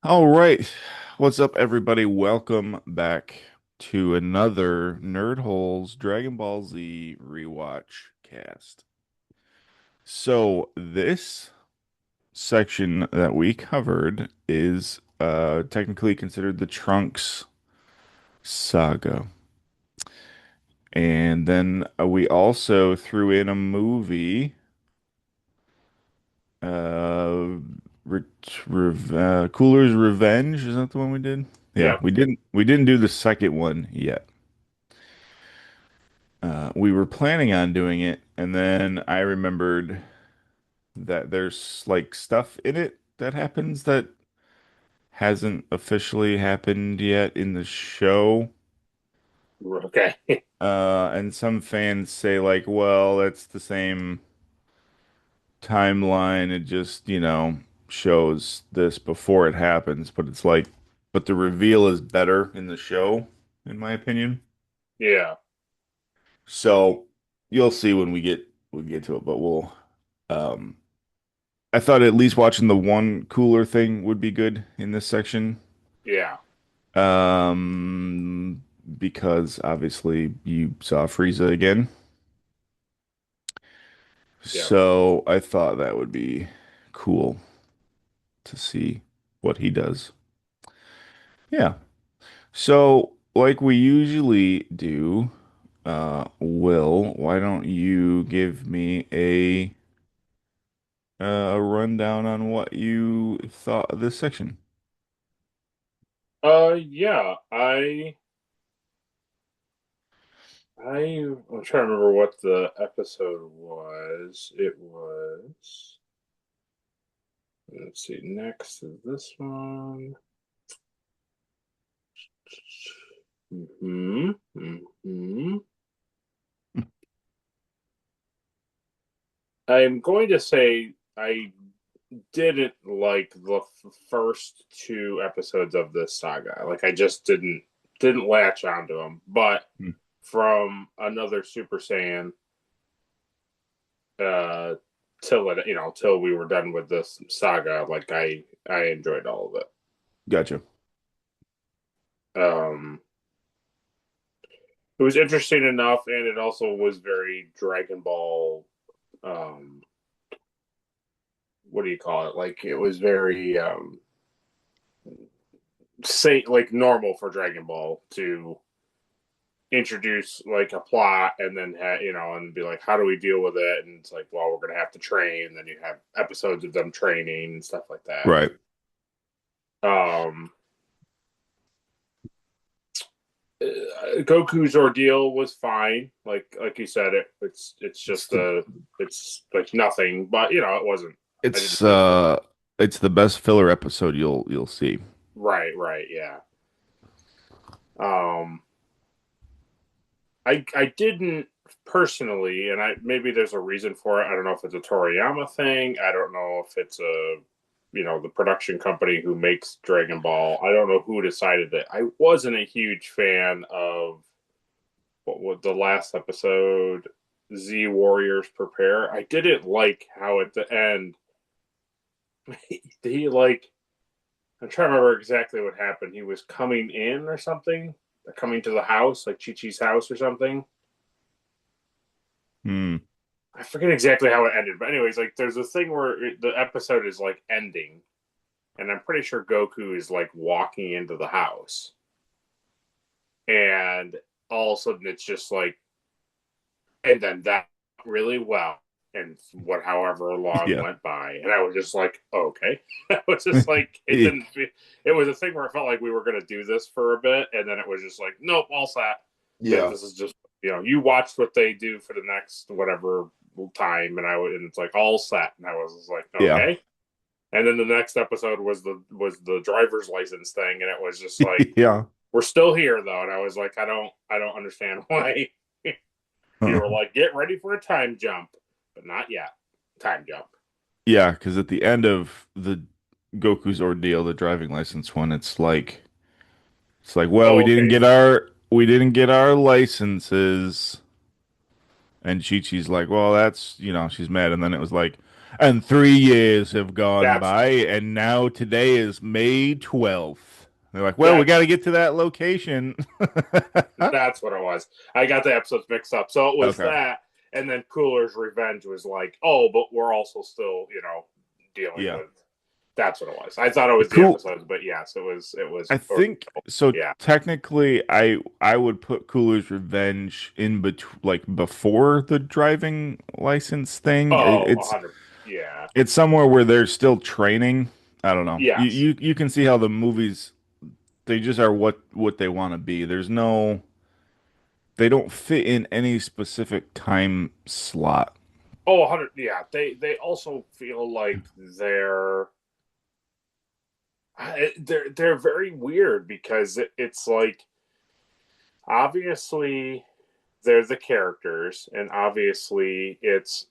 All right. What's up, everybody? Welcome back to another Nerd Holes Dragon Ball Z rewatch cast. So, this section that we covered is technically considered the Trunks saga. And then we also threw in a movie, uh, Re Cooler's Revenge. Is that the one we did? Yeah, Yep. we didn't do the second one yet. We were planning on doing it, and then I remembered that there's like stuff in it that happens that hasn't officially happened yet in the show. Okay. And some fans say like, well, it's the same timeline. It just, shows this before it happens, but it's like, but the reveal is better in the show, in my opinion. Yeah. So you'll see when we get to it, but um I thought at least watching the one cooler thing would be good in this section. Yeah. Um, because obviously you saw Frieza again. Yep. So I thought that would be cool to see what he does. Yeah. So like we usually do, Will, why don't you give me a rundown on what you thought of this section? Yeah. I'm trying to remember what the episode was. It was, let's see, next is this one. Hmm. Hmm. I'm going to say I didn't like the first two episodes of this saga. Like I just didn't latch onto them. But Hmm. from another Super Saiyan uh till we were done with this saga, like I enjoyed all of it. Gotcha. Um it was interesting enough, and it also was very Dragon Ball. um what do you call it? Like it was very say like normal for Dragon Ball to introduce like a plot and then and be like, how do we deal with it? And it's like, well, we're gonna have to train, and then you have episodes of them training and stuff like that. Right. um Goku's ordeal was fine. Like you said, it's It's just the it's like nothing, but it wasn't. I didn't it's think it was uh it's the best filler episode you'll see. right, yeah. Um, I didn't personally, and I maybe there's a reason for it. I don't know if it's a Toriyama thing. I don't know if it's the production company who makes Dragon Ball. I don't know who decided that. I wasn't a huge fan of what was the last episode, Z Warriors Prepare. I didn't like how at the end he like I'm trying to remember exactly what happened. He was coming in or something, coming to the house, like Chi Chi's house or something. Hmm. I forget exactly how it ended, but anyways, like there's a thing where the episode is like ending, and I'm pretty sure Goku is like walking into the house, and all of a sudden it's just like, and then that really well, and what however long Yeah. went by, and I was just like, okay, it was just like it Yeah. didn't. It was a thing where it felt like we were gonna do this for a bit, and then it was just like, nope, all set. Because Yeah. this is just you watched what they do for the next whatever time, and it's like all set, and I was just like, Yeah. okay. And then the next episode was the driver's license thing, and it was just like, Yeah. we're still here though, and I was like, I don't understand why you were like, get ready for a time jump, but not yet. Time jump. Yeah, because at the end of the Goku's ordeal, the driving license one, it's like, well, we Oh, didn't okay. get our licenses. And Chi-Chi's like, well, she's mad. And then it was like, And 3 years have gone That's by, and now today is May 12th. They're like, well, we got that's to get to that location. that's what it was. I got the episodes mixed up. So it was Okay. that, and then Cooler's Revenge was like, oh, but we're also still, dealing Yeah. with. That's what it was. I thought it was the Cool. episodes, but yes, it was. It was. I think so. Yeah. Technically, I would put Cooler's Revenge in between, like before the driving license thing. Oh, 100. Yeah. It's somewhere where they're still training. I don't know. Yes. You can see how the movies they just are what they want to be. There's no they don't fit in any specific time slot. Oh, 100. Yeah. They also feel like they're very weird because it's like obviously they're the characters, and obviously it's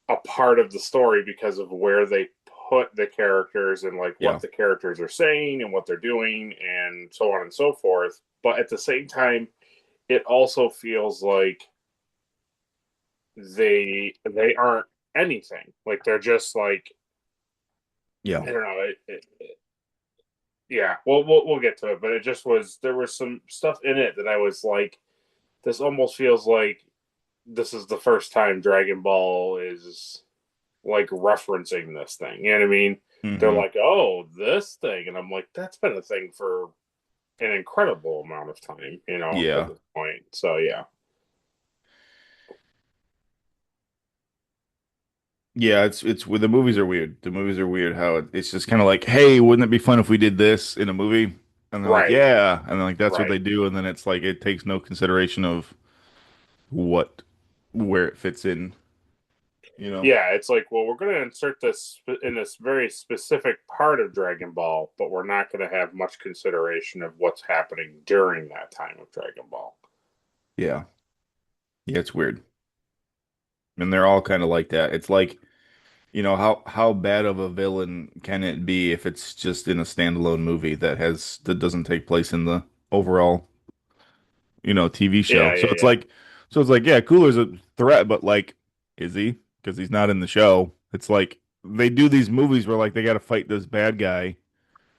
a part of the story because of where they put the characters and like what Yeah. the characters are saying and what they're doing and so on and so forth. But at the same time, it also feels like they aren't anything. Like they're just like Yeah. I don't know. Yeah, we'll get to it, but it just was there was some stuff in it that I was like, this almost feels like this is the first time Dragon Ball is like referencing this thing. You know what I mean? They're hmm like, oh, this thing, and I'm like, that's been a thing for an incredible amount of time, at Yeah. this point. So yeah, Yeah, it's the movies are weird. The movies are weird how it's just kind of like, hey, wouldn't it be fun if we did this in a movie? And they're like, right, yeah, and then like that's what they right. do, and then it's like it takes no consideration of what where it fits in, you know? Yeah, it's like, well, we're going to insert this in this very specific part of Dragon Ball, but we're not going to have much consideration of what's happening during that time of Dragon Ball. Yeah. Yeah, it's weird. And they're all kind of like that. It's like, how bad of a villain can it be if it's just in a standalone movie that doesn't take place in the overall, TV show. Yeah, So yeah, it's yeah. like yeah, Cooler's a threat, but like is he? Because he's not in the show. It's like they do these movies where like they got to fight this bad guy,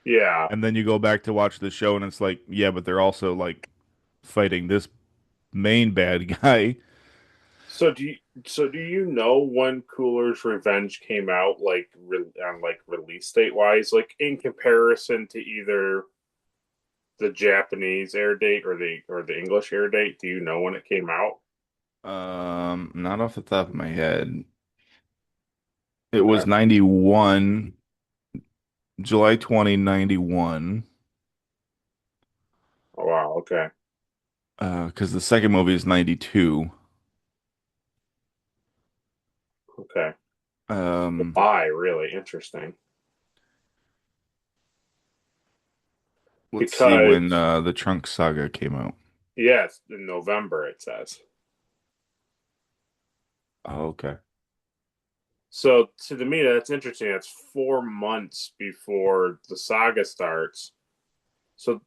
Yeah. and then you go back to watch the show and it's like, yeah, but they're also like fighting this main bad guy. So do you know when Cooler's Revenge came out, like on like release date wise, like in comparison to either the Japanese air date or the English air date? Do you know when it came out? Not off the top of my head. It Okay. was 91, July 20, 91. Oh wow. Okay. Because the second movie is 92. Okay. Um, Why? Really interesting. let's see when Because the Trunks saga came out. yes, in November it says. Oh, okay. So to me, that's interesting. That's 4 months before the saga starts. So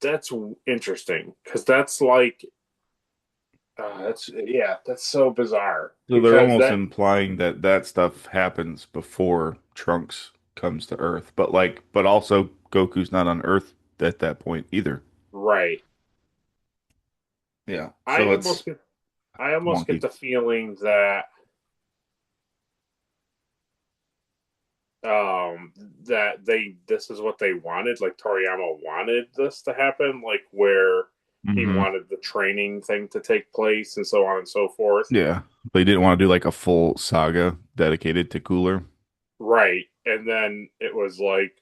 that's interesting because that's like that's yeah, that's so bizarre So they're because almost that implying that that stuff happens before Trunks comes to Earth, but also Goku's not on Earth at that point either. right. Yeah. I So almost it's get I almost get wonky. the feeling that um that they this is what they wanted, like Toriyama wanted this to happen, like where he hmm wanted the training thing to take place and so on and so forth. Yeah. They didn't want to do like a full saga dedicated to Cooler. Right. And then it was like,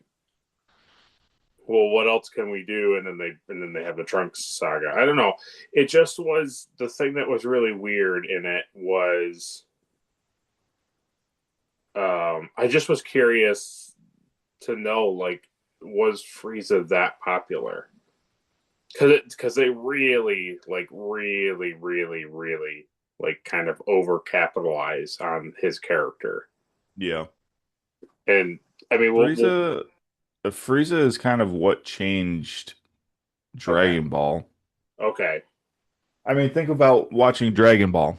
well, what else can we do? And then they have the Trunks saga. I don't know. It just was the thing that was really weird in it was I just was curious to know, like, was Frieza that popular? Because they really really like kind of over capitalize on his character. Yeah. And I mean, we'll Frieza is kind of what changed okay, Dragon Ball. okay, I mean, think about watching Dragon Ball.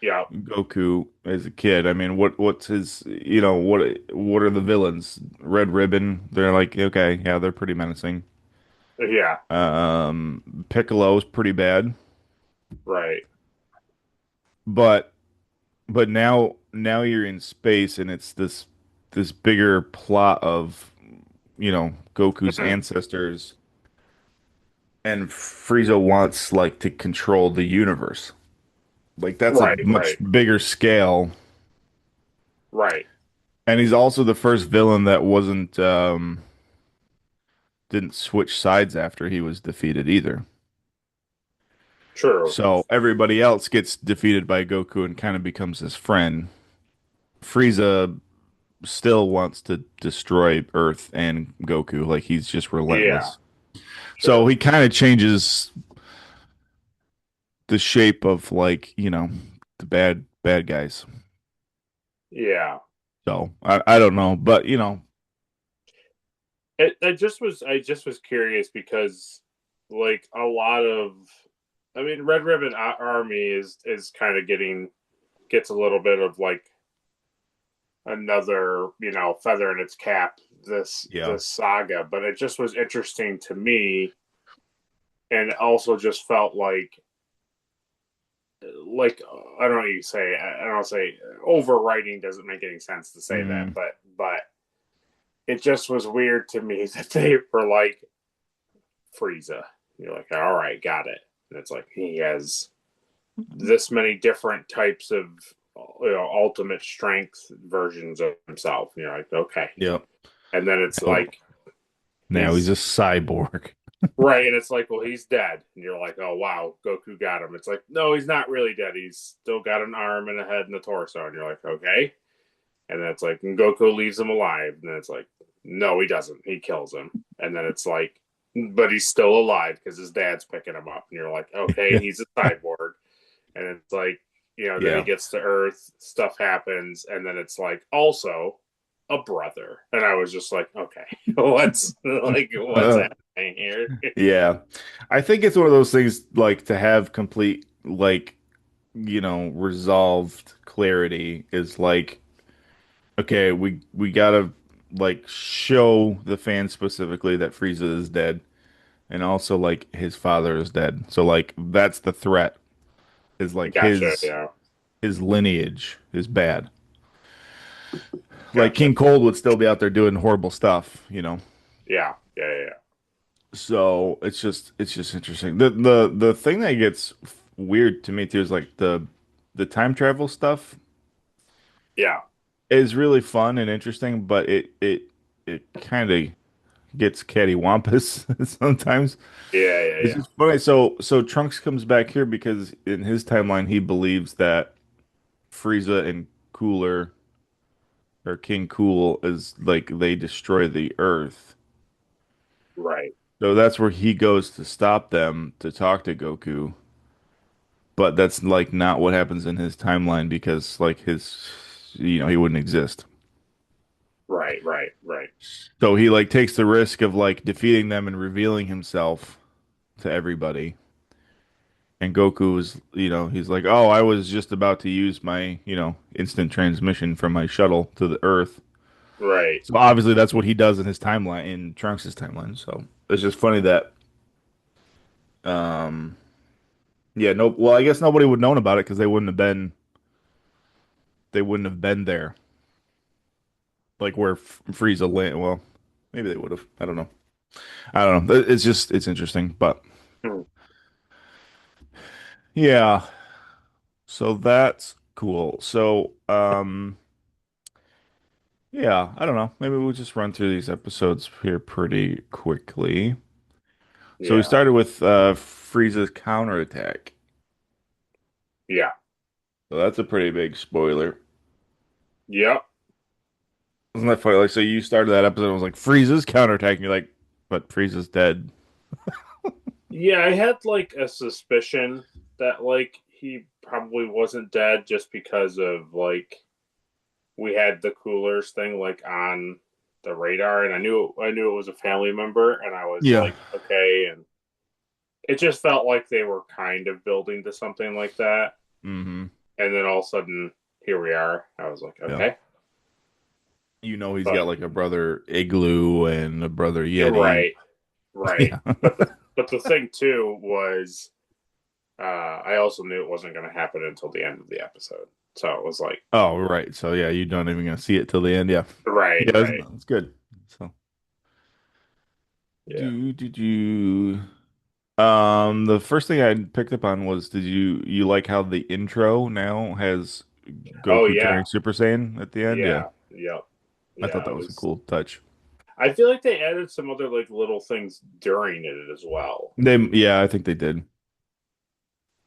Yeah. Goku as a kid. I mean, what's his, what are the villains? Red Ribbon. They're like, okay, yeah, they're pretty menacing. Yeah. Piccolo's pretty bad, Right. but now you're in space and it's this bigger plot of, Goku's Mhm. ancestors and Frieza wants like to control the universe. Like that's a Right. much Right. bigger scale. Right. And he's also the first villain that wasn't didn't switch sides after he was defeated either. True. So everybody else gets defeated by Goku and kind of becomes his friend. Frieza still wants to destroy Earth and Goku. Like he's just Yeah. relentless. So Sure. he kind of changes the shape of like, the bad guys. Yeah. So I don't know, but I just was curious because like a lot of I mean Red Ribbon Army is kind of gets a little bit of like another, feather in its cap yeah. this saga, but it just was interesting to me and also just felt like I don't know what you say I don't say overwriting doesn't make any sense to say that, Mm, but it just was weird to me that they were like Frieza. You're like, all right, got it. And it's like he has this many different types of ultimate strength versions of himself. And you're like, okay. yeah. And then it's Now, like now he's he's a cyborg. right, and it's like, well, he's dead. And you're like, oh wow, Goku got him. It's like, no, he's not really dead. He's still got an arm and a head and a torso. And you're like, okay. And then it's like, and Goku leaves him alive. And then it's like, no, he doesn't. He kills him. And then it's like, but he's still alive because his dad's picking him up. And you're like, okay, he's a cyborg. And it's like, then he Yeah. gets to Earth, stuff happens, and then it's like also a brother. And I was just like, okay, what's Uh, happening here? yeah. I think it's one of those things like to have complete like, resolved clarity is like, okay, we gotta like show the fans specifically that Frieza is dead and also like his father is dead. So like that's the threat is like Gotcha. his Yeah. his lineage is bad. Like Gotcha. King Cold would still be out there doing horrible stuff. Yeah. Yeah. Yeah. Yeah. So it's just interesting. The thing that gets weird to me too is like the time travel stuff Yeah. is really fun and interesting, but it kind of gets cattywampus sometimes. Yeah. Yeah. It's Yeah. just funny. So Trunks comes back here because in his timeline he believes that Frieza and Cooler or King Cool is like they destroy the Earth. Right. So that's where he goes to stop them to talk to Goku. But that's like not what happens in his timeline because like he wouldn't exist. Right. Right. Right. So he like takes the risk of like defeating them and revealing himself to everybody. And Goku is, he's like, "Oh, I was just about to use my, instant transmission from my shuttle to the Earth." Right. So obviously that's what he does in his timeline, in Trunks' timeline. So it's just funny that, um, yeah, no, well, I guess nobody would have known about it because they wouldn't have been there, like where Frieza land. Well, maybe they would have. I don't know. I don't know. It's interesting, but Hmm. yeah. So that's cool. So, yeah, I don't know. Maybe we'll just run through these episodes here pretty quickly. So we Yeah. started with Frieza's counterattack. Yeah. So that's a pretty big spoiler. Yep. Isn't that funny? Like, so you started that episode and was like, Frieza's counterattacking. You're like, but Frieza's dead. Yeah, I had like a suspicion that like he probably wasn't dead just because of like we had the coolers thing like on the radar, and I knew it was a family member, and I was Yeah. like, okay, and it just felt like they were kind of building to something like that. Mm-hmm. and then all of a sudden here we are. I was like, Yeah. okay, You know he's got but like a brother Igloo and a brother you're Yeti. right, right. Yeah. But the thing too was, I also knew it wasn't going to happen until the end of the episode. So it was like, Oh, right. So yeah, you're not even gonna see it till the end. Yeah. right, Yeah, right, that's good. So yeah. do. The first thing I picked up on was did you like how the intro now has Oh Goku yeah, turning Super Saiyan at the end? Yeah. yeah, yep, I thought yeah. that It was a was. cool touch. I feel like they added some other like little things during it as well. Yeah, I think they did.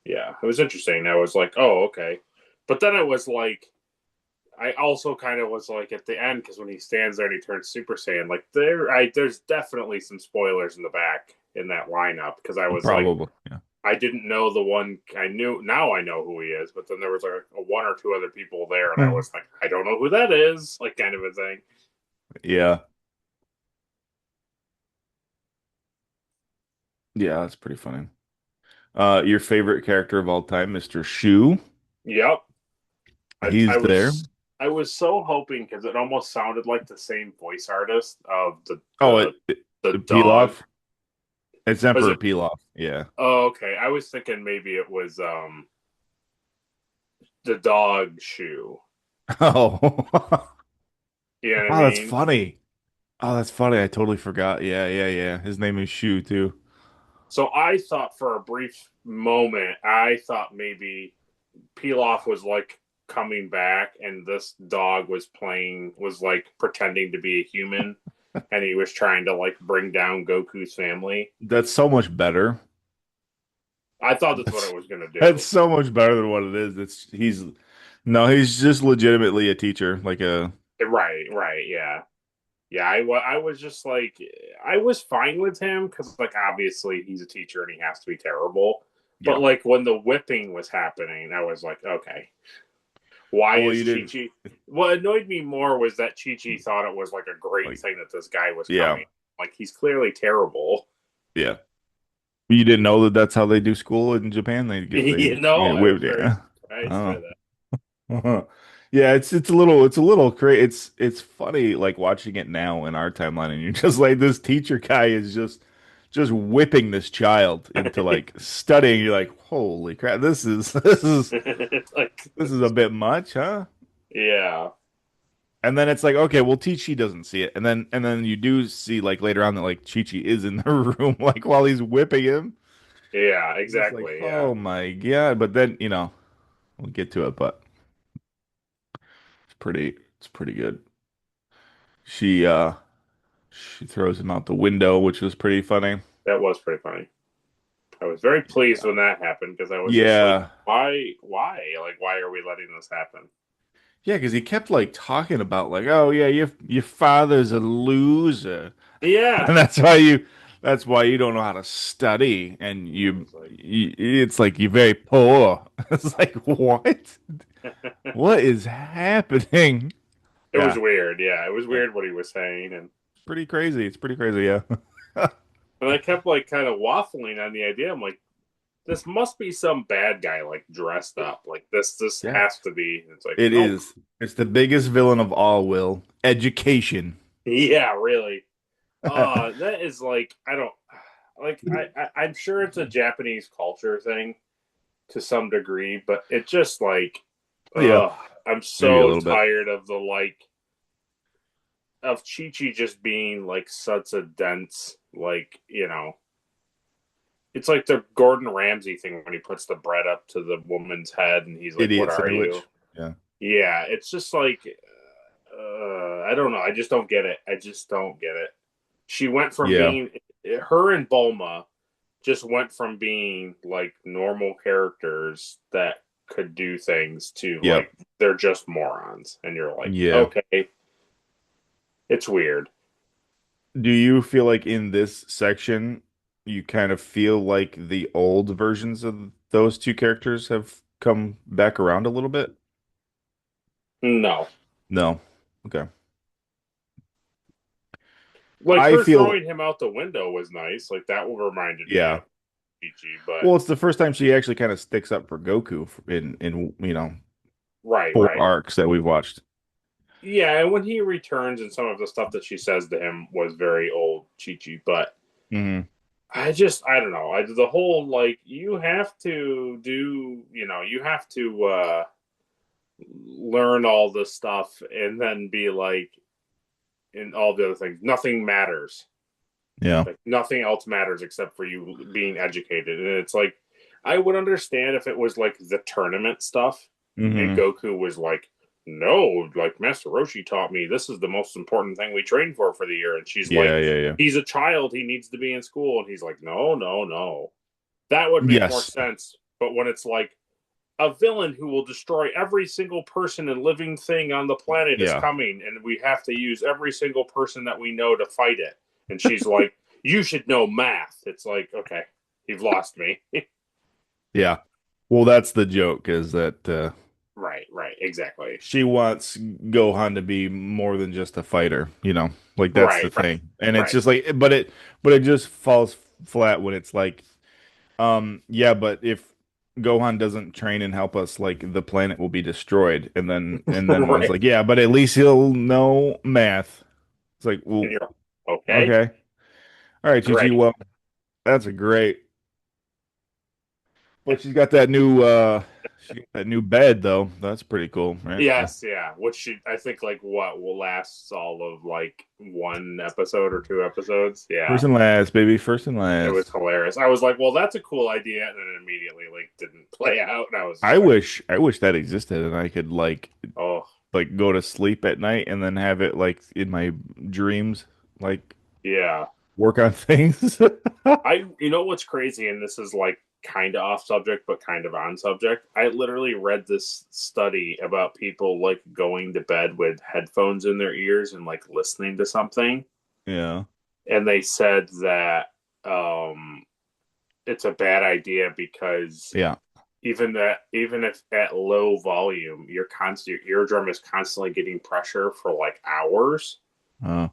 Yeah, it was interesting. I was like, oh, okay. But then it was like, I also kind of was like at the end because when he stands there and he turns Super Saiyan, like there's definitely some spoilers in the back in that lineup because I was like, Probably. Yeah. I didn't know the one I knew. Now I know who he is, but then there was like a one or two other people there, and I Hmm. was like, I don't know who that is, like kind of a thing. Yeah. Yeah, that's pretty funny. Your favorite character of all time, Mr. Shu. Yep, I I He's there. was I was so hoping because it almost sounded like the same voice artist of the Oh, the the dog. Pilaf. It's Was Emperor it? Pilaf. Yeah. Oh, okay. I was thinking maybe it was the dog shoe. Oh. You know what I Oh, that's mean? funny. Oh, that's funny. I totally forgot. Yeah, yeah, yeah. His name is Shu too. So I thought for a brief moment, I thought maybe Pilaf was like coming back and this dog was like pretending to be a human and he was trying to like bring down Goku's family. That's so much better. I thought that's what That's it was going to that's do. so much better than what it is. It's he's no, he's just legitimately a teacher, like a Right, right, yeah. Yeah, I was just like, I was fine with him because, like, obviously he's a teacher and he has to be terrible. But, yeah. like, when the whipping was happening, I was like, okay, why Well, is you Chi didn't Chi? What annoyed me more was that Chi Chi thought it was, like, a great like thing that this guy was yeah, coming. Like, he's clearly terrible. yeah. You didn't know that that's how they do school in Japan. You know, get I was whipped. very Yeah. surprised by Oh. that. Yeah, it's a little crazy. It's funny like watching it now in our timeline, and you're just like this teacher guy is just whipping this child into like studying. You're like, holy crap, Like, this is a bit much, huh? yeah, And then it's like, okay, well, Chi-Chi doesn't see it, and then you do see like later on that like Chi-Chi is in the room like while he's whipping him. yeah, It's like, exactly, yeah. oh my God. But then, we'll get to it, but it's pretty good. She uh she throws him out the window, which was pretty funny. That was pretty funny. I was very pleased Yeah. when that happened because I was just like, Yeah. like, why are we letting this happen? Yeah, because he kept like talking about like, oh yeah, your father's a loser. Yeah, And that's why you don't know how to study and I was like, it's like you're very poor. It's like what? What is happening? it was Yeah. weird. Yeah, it was Yeah. weird what he was saying, Pretty crazy. It's pretty crazy, yeah. and I kept like kind of waffling on the idea. I'm like, this must be some bad guy like dressed up. Like this Yeah. has to be. And it's like, It nope. is. It's the biggest villain of all, Will. Education. Yeah, really. That is like I don't like I'm sure it's a Japanese culture thing to some degree, but it just like Yeah, I'm maybe a so little bit. tired of the like of Chi Chi just being like such a dense like it's like the Gordon Ramsay thing when he puts the bread up to the woman's head and he's like, "What Idiot are you?" sandwich. Yeah. Yeah, it's just like I don't know. I just don't get it. I just don't get it. She went from Yeah. being her and Bulma just went from being like normal characters that could do things to Yep. like they're just morons and you're like Yeah. okay, it's weird. Do you feel like in this section, you kind of feel like the old versions of those two characters have come back around a little bit? No, No. Okay. like I her feel, throwing him out the window was nice, like that reminded me yeah. of Chi, but Well, it's the first time she actually kind of sticks up for Goku in right, four right. arcs that we've watched. Yeah, and when he returns and some of the stuff that she says to him was very old Chi Chi, but Hmm. I don't know. The whole like you have to do, you have to learn all this stuff and then be like in all the other things. Nothing matters. Yeah. Like nothing else matters except for you being educated. And it's like I would understand if it was like the tournament stuff and Hmm. Goku was like, no, like Master Roshi taught me this is the most important thing we train for the year. And she's like, Yeah, yeah, yeah. he's a child, he needs to be in school. And he's like, no, no, no. That would make more Yes. sense. But when it's like a villain who will destroy every single person and living thing on the planet is Yeah. coming, and we have to use every single person that we know to fight it. And she's like, "You should know math." It's like, okay, you've lost me. Yeah. Well, that's the joke is that Right, right, exactly. she wants Gohan to be more than just a fighter, Like that's the Right, right, thing. And it's right. just like but it just falls flat when it's like yeah, but if Gohan doesn't train and help us, like the planet will be destroyed. And then when it's Right. like, yeah, but at least he'll know math. It's like, And well, you're okay. okay. All right, Chi. Great. Well, that's a great. But she's got that new bed though. That's pretty cool, right? Yes, yeah. Which should I think like what will last all of like one episode or two episodes? Yeah. First and last, baby. First and It was last. hilarious. I was like, well, that's a cool idea. And then it immediately like didn't play out. And I was just I like, wish I wish that existed and I could oh, like go to sleep at night and then have it like in my dreams like yeah. work on things. You know what's crazy? And this is like kind of off subject, but kind of on subject. I literally read this study about people like going to bed with headphones in their ears and like listening to something. Yeah. And they said that um, it's a bad idea because Yeah. even if at low volume, your eardrum is constantly getting pressure for like hours, Uh,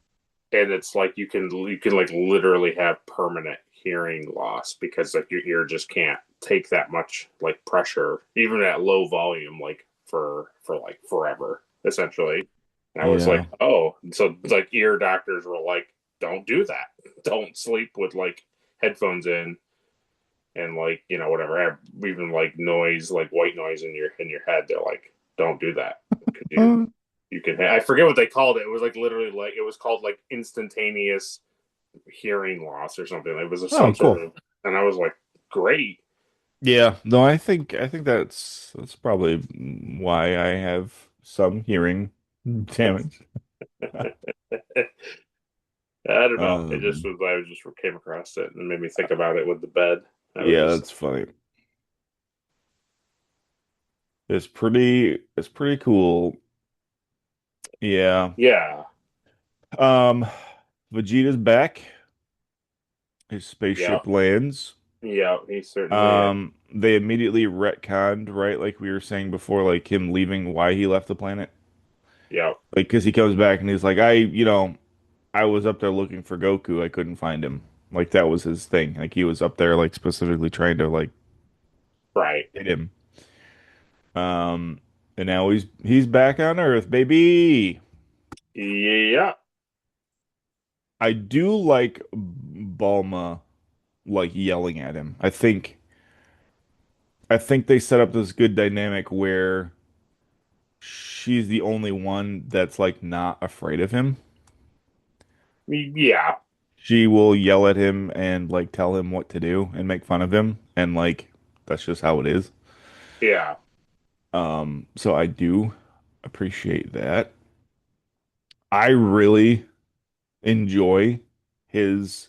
and it's like you can like literally have permanent hearing loss because like your ear just can't take that much like pressure even at low volume like for like forever essentially. And I was yeah. like, oh, so like ear doctors were like, don't do that. Don't sleep with like headphones in and like whatever, even like noise, like white noise in your head. They're like, don't do that because you can. I forget what they called it. It was like literally like it was called like instantaneous hearing loss or something. It was Oh, some sort cool. of, and I was like, great. Yeah. No, I think that's probably why I have some hearing damage. I don't know. It just Um, was. I just came across it and it made me think about it with the bed. I was yeah, just that's funny. It's pretty cool. Yeah. yeah, Um, Vegeta's back. His yeah, spaceship lands. yeah. He certainly is. They immediately retconned, right? Like we were saying before, like him leaving, why he left the planet. Yeah, Like, because he comes back and he's like, I was up there looking for Goku. I couldn't find him. Like that was his thing. Like he was up there, like specifically trying to like right. hit him. Um, and now he's back on Earth, baby. Yeah. I do like Bulma like yelling at him. I think they set up this good dynamic where she's the only one that's like not afraid of him. Yeah. She will yell at him and like tell him what to do and make fun of him and like that's just how it is. Yeah. So I do appreciate that. I really enjoy his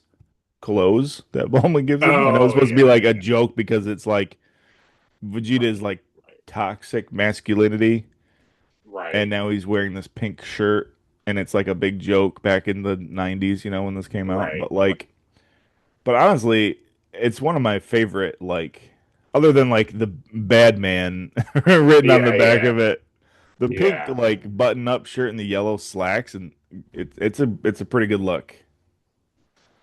clothes that Bulma gives him. I know it's Oh supposed to be yeah. like a joke because it's like Vegeta Right. is like Right. toxic masculinity, and Right. now he's wearing this pink shirt, and it's like a big joke back in the 90s, when this came out. Right. But honestly, it's one of my favorite, like, other than like the bad man written on the Yeah. back Yeah. of it, the pink Yeah. like button up shirt and the yellow slacks, and it's a pretty good look.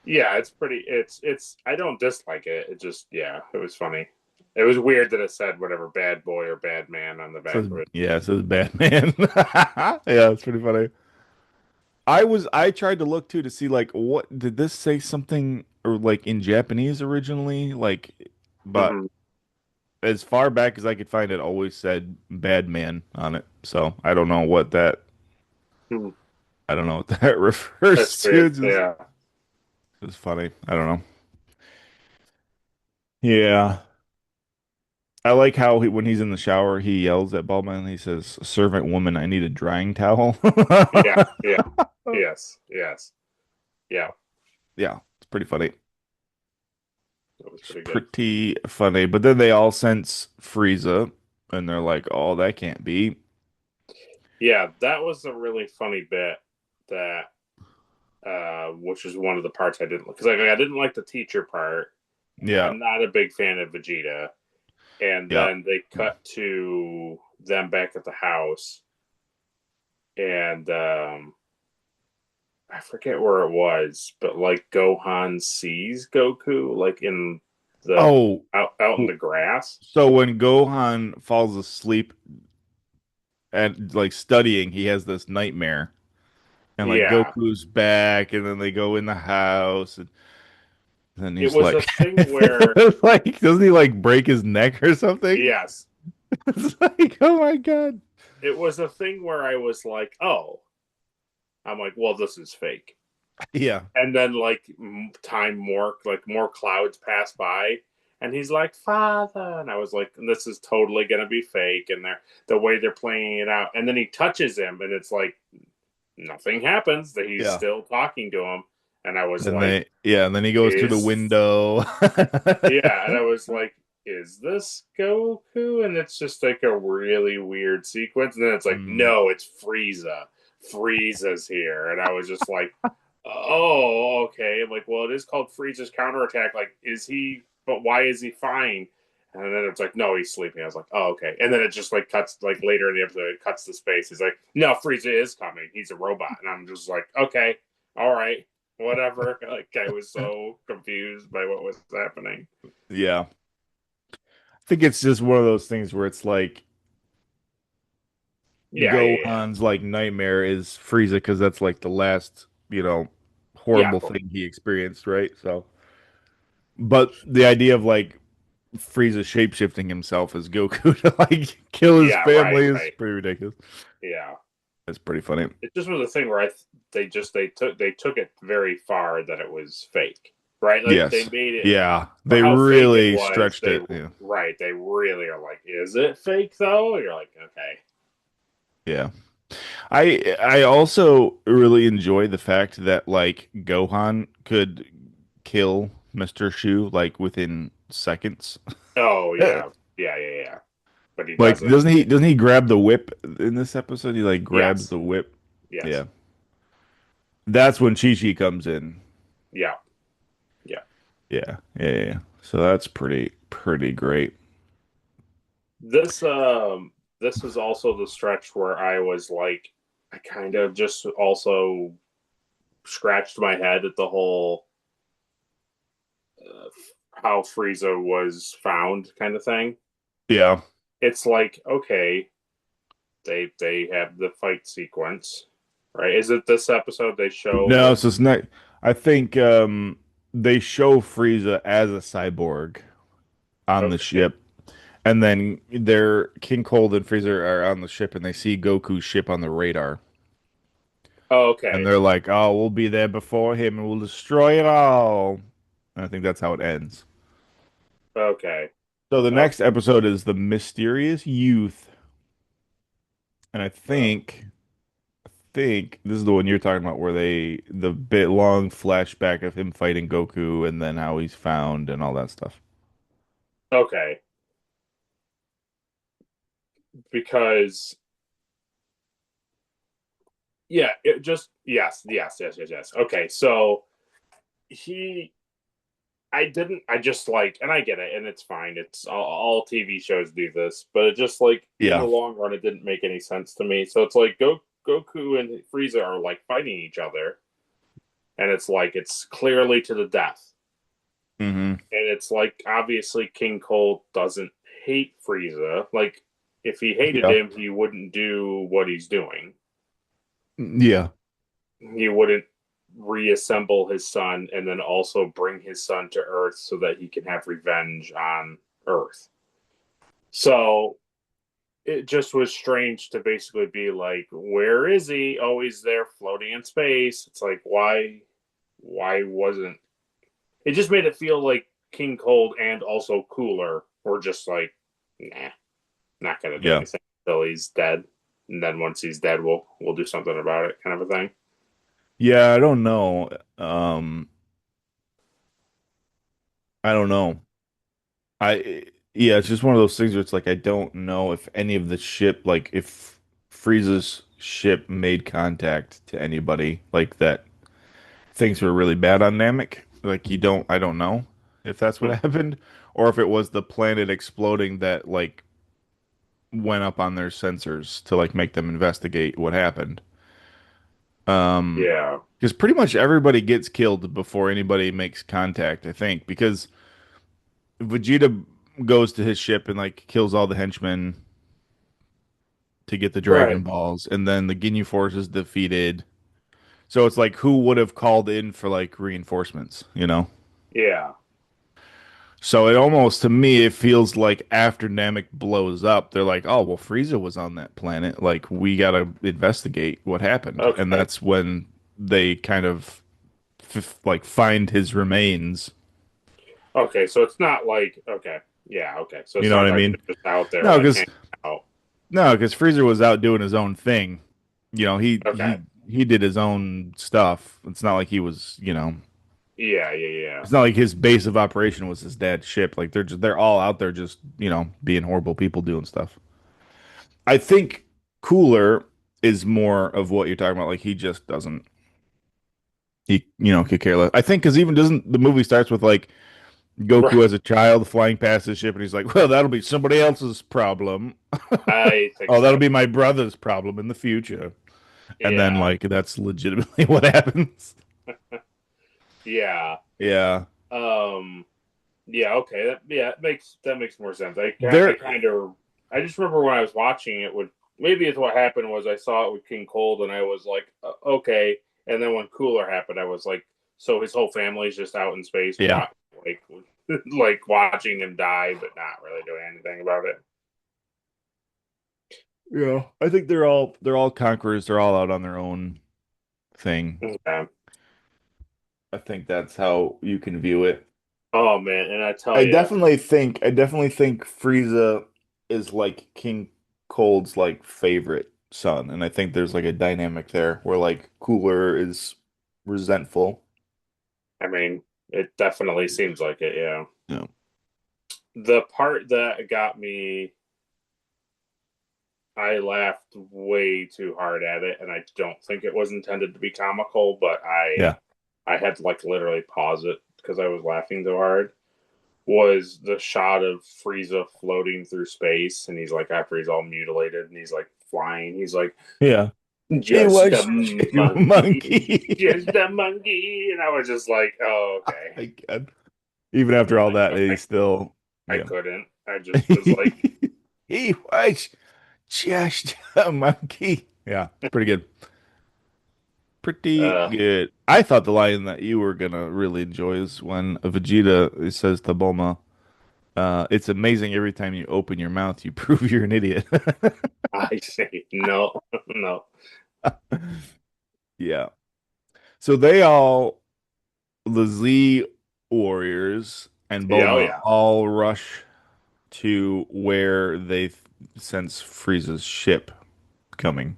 Yeah, it's pretty. It's. I don't dislike it. It just yeah, it was funny. It was weird that it said whatever bad boy or bad man on the It back says of it. yeah, it says Batman. Yeah, it's pretty funny. I tried to look too to see like what did this say something or like in Japanese originally? Like but Hmm. as far back as I could find it always said bad man on it. So I don't know what that That's refers to. weird. Just Yeah, it's funny. I don't know. Yeah. I like how when he's in the shower, he yells at Bulma and he says, "Servant woman, I need a drying towel." yeah, yeah. Yes, yes, yeah. Yeah, it's pretty funny. That was It's pretty good. pretty funny. But then they all sense Frieza and they're like, "Oh, that can't be." Yeah, that was a really funny bit that which is one of the parts I didn't because I didn't like the teacher part. Yeah. I'm not a big fan of Vegeta, and Yeah. then they cut to them back at the house, and I forget where it was, but like Gohan sees Goku like in the Oh, out in the grass. so when Gohan falls asleep and like studying, he has this nightmare. And like Yeah, Goku's back, and then they go in the house, and then it he's was a like, thing where like, doesn't he like break his neck or something? yes, It's like, oh my God. it was a thing where I was like, oh, I'm like, well, this is fake. Yeah. And then like time more like more clouds pass by, and he's like father, and I was like this is totally gonna be fake, and they're the way they're playing it out, and then he touches him and it's like nothing happens, that he's Yeah. still talking to him, and I was And like then he goes through the is window. yeah, and I was like is this Goku, and it's just like a really weird sequence, and then it's like Mm, no, it's Frieza's here, and I was just like oh, okay. I'm like, well, it is called Frieza's counterattack. Like, is he? But why is he fine? And then it's like, no, he's sleeping. I was like, oh, okay. And then it just like cuts like later in the episode, it cuts to space. He's like, no, Frieza is coming. He's a robot. And I'm just like, okay, all right, whatever. Like, I was so confused by what was happening. yeah. I think it's just one of those things where it's like Yeah, yeah, Gohan's like nightmare is Frieza because that's like the last, yeah, horrible thing he experienced, right? So, but the idea of like Frieza shapeshifting himself as Goku to like kill his yeah. Right, family is right. pretty ridiculous. Yeah. That's pretty funny. It just was a thing where they took it very far that it was fake, right? Like they Yes. made it Yeah. for They how fake it really was. stretched it. Yeah. They really are like, is it fake though? You're like, okay, Yeah. I also really enjoy the fact that like Gohan could kill Mr. Shu like within seconds. oh yeah, yeah, yeah, yeah. But he Like doesn't. doesn't he grab the whip in this episode? He like grabs Yes, the whip. yes, Yeah. That's when Chi-Chi comes in. yeah, yeah. Yeah. Yeah. Yeah. So that's pretty great. This this was also the stretch where I was like, I kind of just also scratched my head at the whole uh, how Frieza was found kind of thing. Yeah. It's like okay, they have the fight sequence, right? Is it this episode they show No, like so it's not. I think they show Frieza as a cyborg on the okay, ship, and then their King Cold and Frieza are on the ship, and they see Goku's ship on the radar, oh, and okay, they're like, "Oh, we'll be there before him, and we'll destroy it all." And I think that's how it ends. okay, So the oh, next episode is the Mysterious Youth, and I think this is the one you're talking about, where the bit long flashback of him fighting Goku, and then how he's found and all that stuff. okay, because yeah, it just yes. Okay, so he I didn't. I just like, and I get it, and it's fine. It's all TV shows do this, but it just like in the Yeah. long run, it didn't make any sense to me. So it's like Goku and Frieza are like fighting each other, and it's like it's clearly to the death. Hmm. And it's like obviously King Cold doesn't hate Frieza. Like if he hated Yeah. him, he wouldn't do what he's doing. Yeah. He wouldn't reassemble his son and then also bring his son to Earth so that he can have revenge on Earth. So it just was strange to basically be like, where is he? Oh, he's there floating in space. It's like, why wasn't it? Just made it feel like King Cold and also Cooler were just like, nah, not gonna do Yeah. anything until he's dead. And then once he's dead, we'll do something about it, kind of a thing. Yeah, I don't know. Um, I don't know. Yeah, it's just one of those things where it's like I don't know if any of the ship, like if Frieza's ship made contact to anybody like that things were really bad on Namek. Like I don't know if that's what Hmm. happened or if it was the planet exploding that like went up on their sensors to like make them investigate what happened. Yeah. Because pretty much everybody gets killed before anybody makes contact, I think, because Vegeta goes to his ship and like kills all the henchmen to get the Dragon Right. Balls, and then the Ginyu Force is defeated. So it's like who would have called in for like reinforcements, you know? Yeah. So it almost to me it feels like after Namek blows up, they're like, "Oh, well Frieza was on that planet. Like we got to investigate what happened." And Okay. that's when they kind of f like find his remains. Okay. So it's not like okay. Yeah. Okay. So You it's know what not I like mean? they're just out there No, like because hanging out. no, because Freezer was out doing his own thing. You know, Okay. he did his own stuff. It's not like he was, you know, Yeah. Yeah. Yeah. it's not like his base of operation was his dad's ship. Like they're all out there just, you know, being horrible people doing stuff. I think Cooler is more of what you're talking about. Like he just doesn't he you know could care less. I think because even doesn't the movie starts with like Goku Right. as a child flying past his ship and he's like, well, that'll be somebody else's problem. I think Oh, that'll so. be my brother's problem in the future. And then Yeah. like that's legitimately what happens. Yeah. Yeah. Um. Yeah. Okay. Yeah. That makes more sense. I There kind of I just remember when I was watching it with maybe it's what happened was I saw it with King Cold and I was like okay, and then when Cooler happened I was like so his whole family's just out in space yeah. like like watching him die but not really doing anything about it. Yeah. I think they're all conquerors. They're all out on their own thing. Okay. I think that's how you can view it. Oh man, and I tell you, I definitely think Frieza is like King Cold's like favorite son, and I think there's like a dynamic there where like Cooler is resentful. I mean, it definitely seems like it. Yeah. Yeah. The part that got me, I laughed way too hard at it, and I don't think it was intended to be comical, but Yeah. I had to like literally pause it because I was laughing too hard. Was the shot of Frieza floating through space, and he's like after he's all mutilated, and he's like flying, he's like Yeah. It just a was a monkey, monkey. just a monkey, and I was just like, oh okay. I can Even after all that, I, he's still I yeah. couldn't. I just was like, He was just a monkey. Yeah, it's pretty good. Pretty uh, good. I thought the line that you were gonna really enjoy is when Vegeta says to Bulma, "It's amazing every time you open your mouth, you prove you're an idiot." I say no, no. Yeah. So they all, the Z warriors and Yeah, oh Bulma yeah. all rush to where they sense Frieza's ship coming.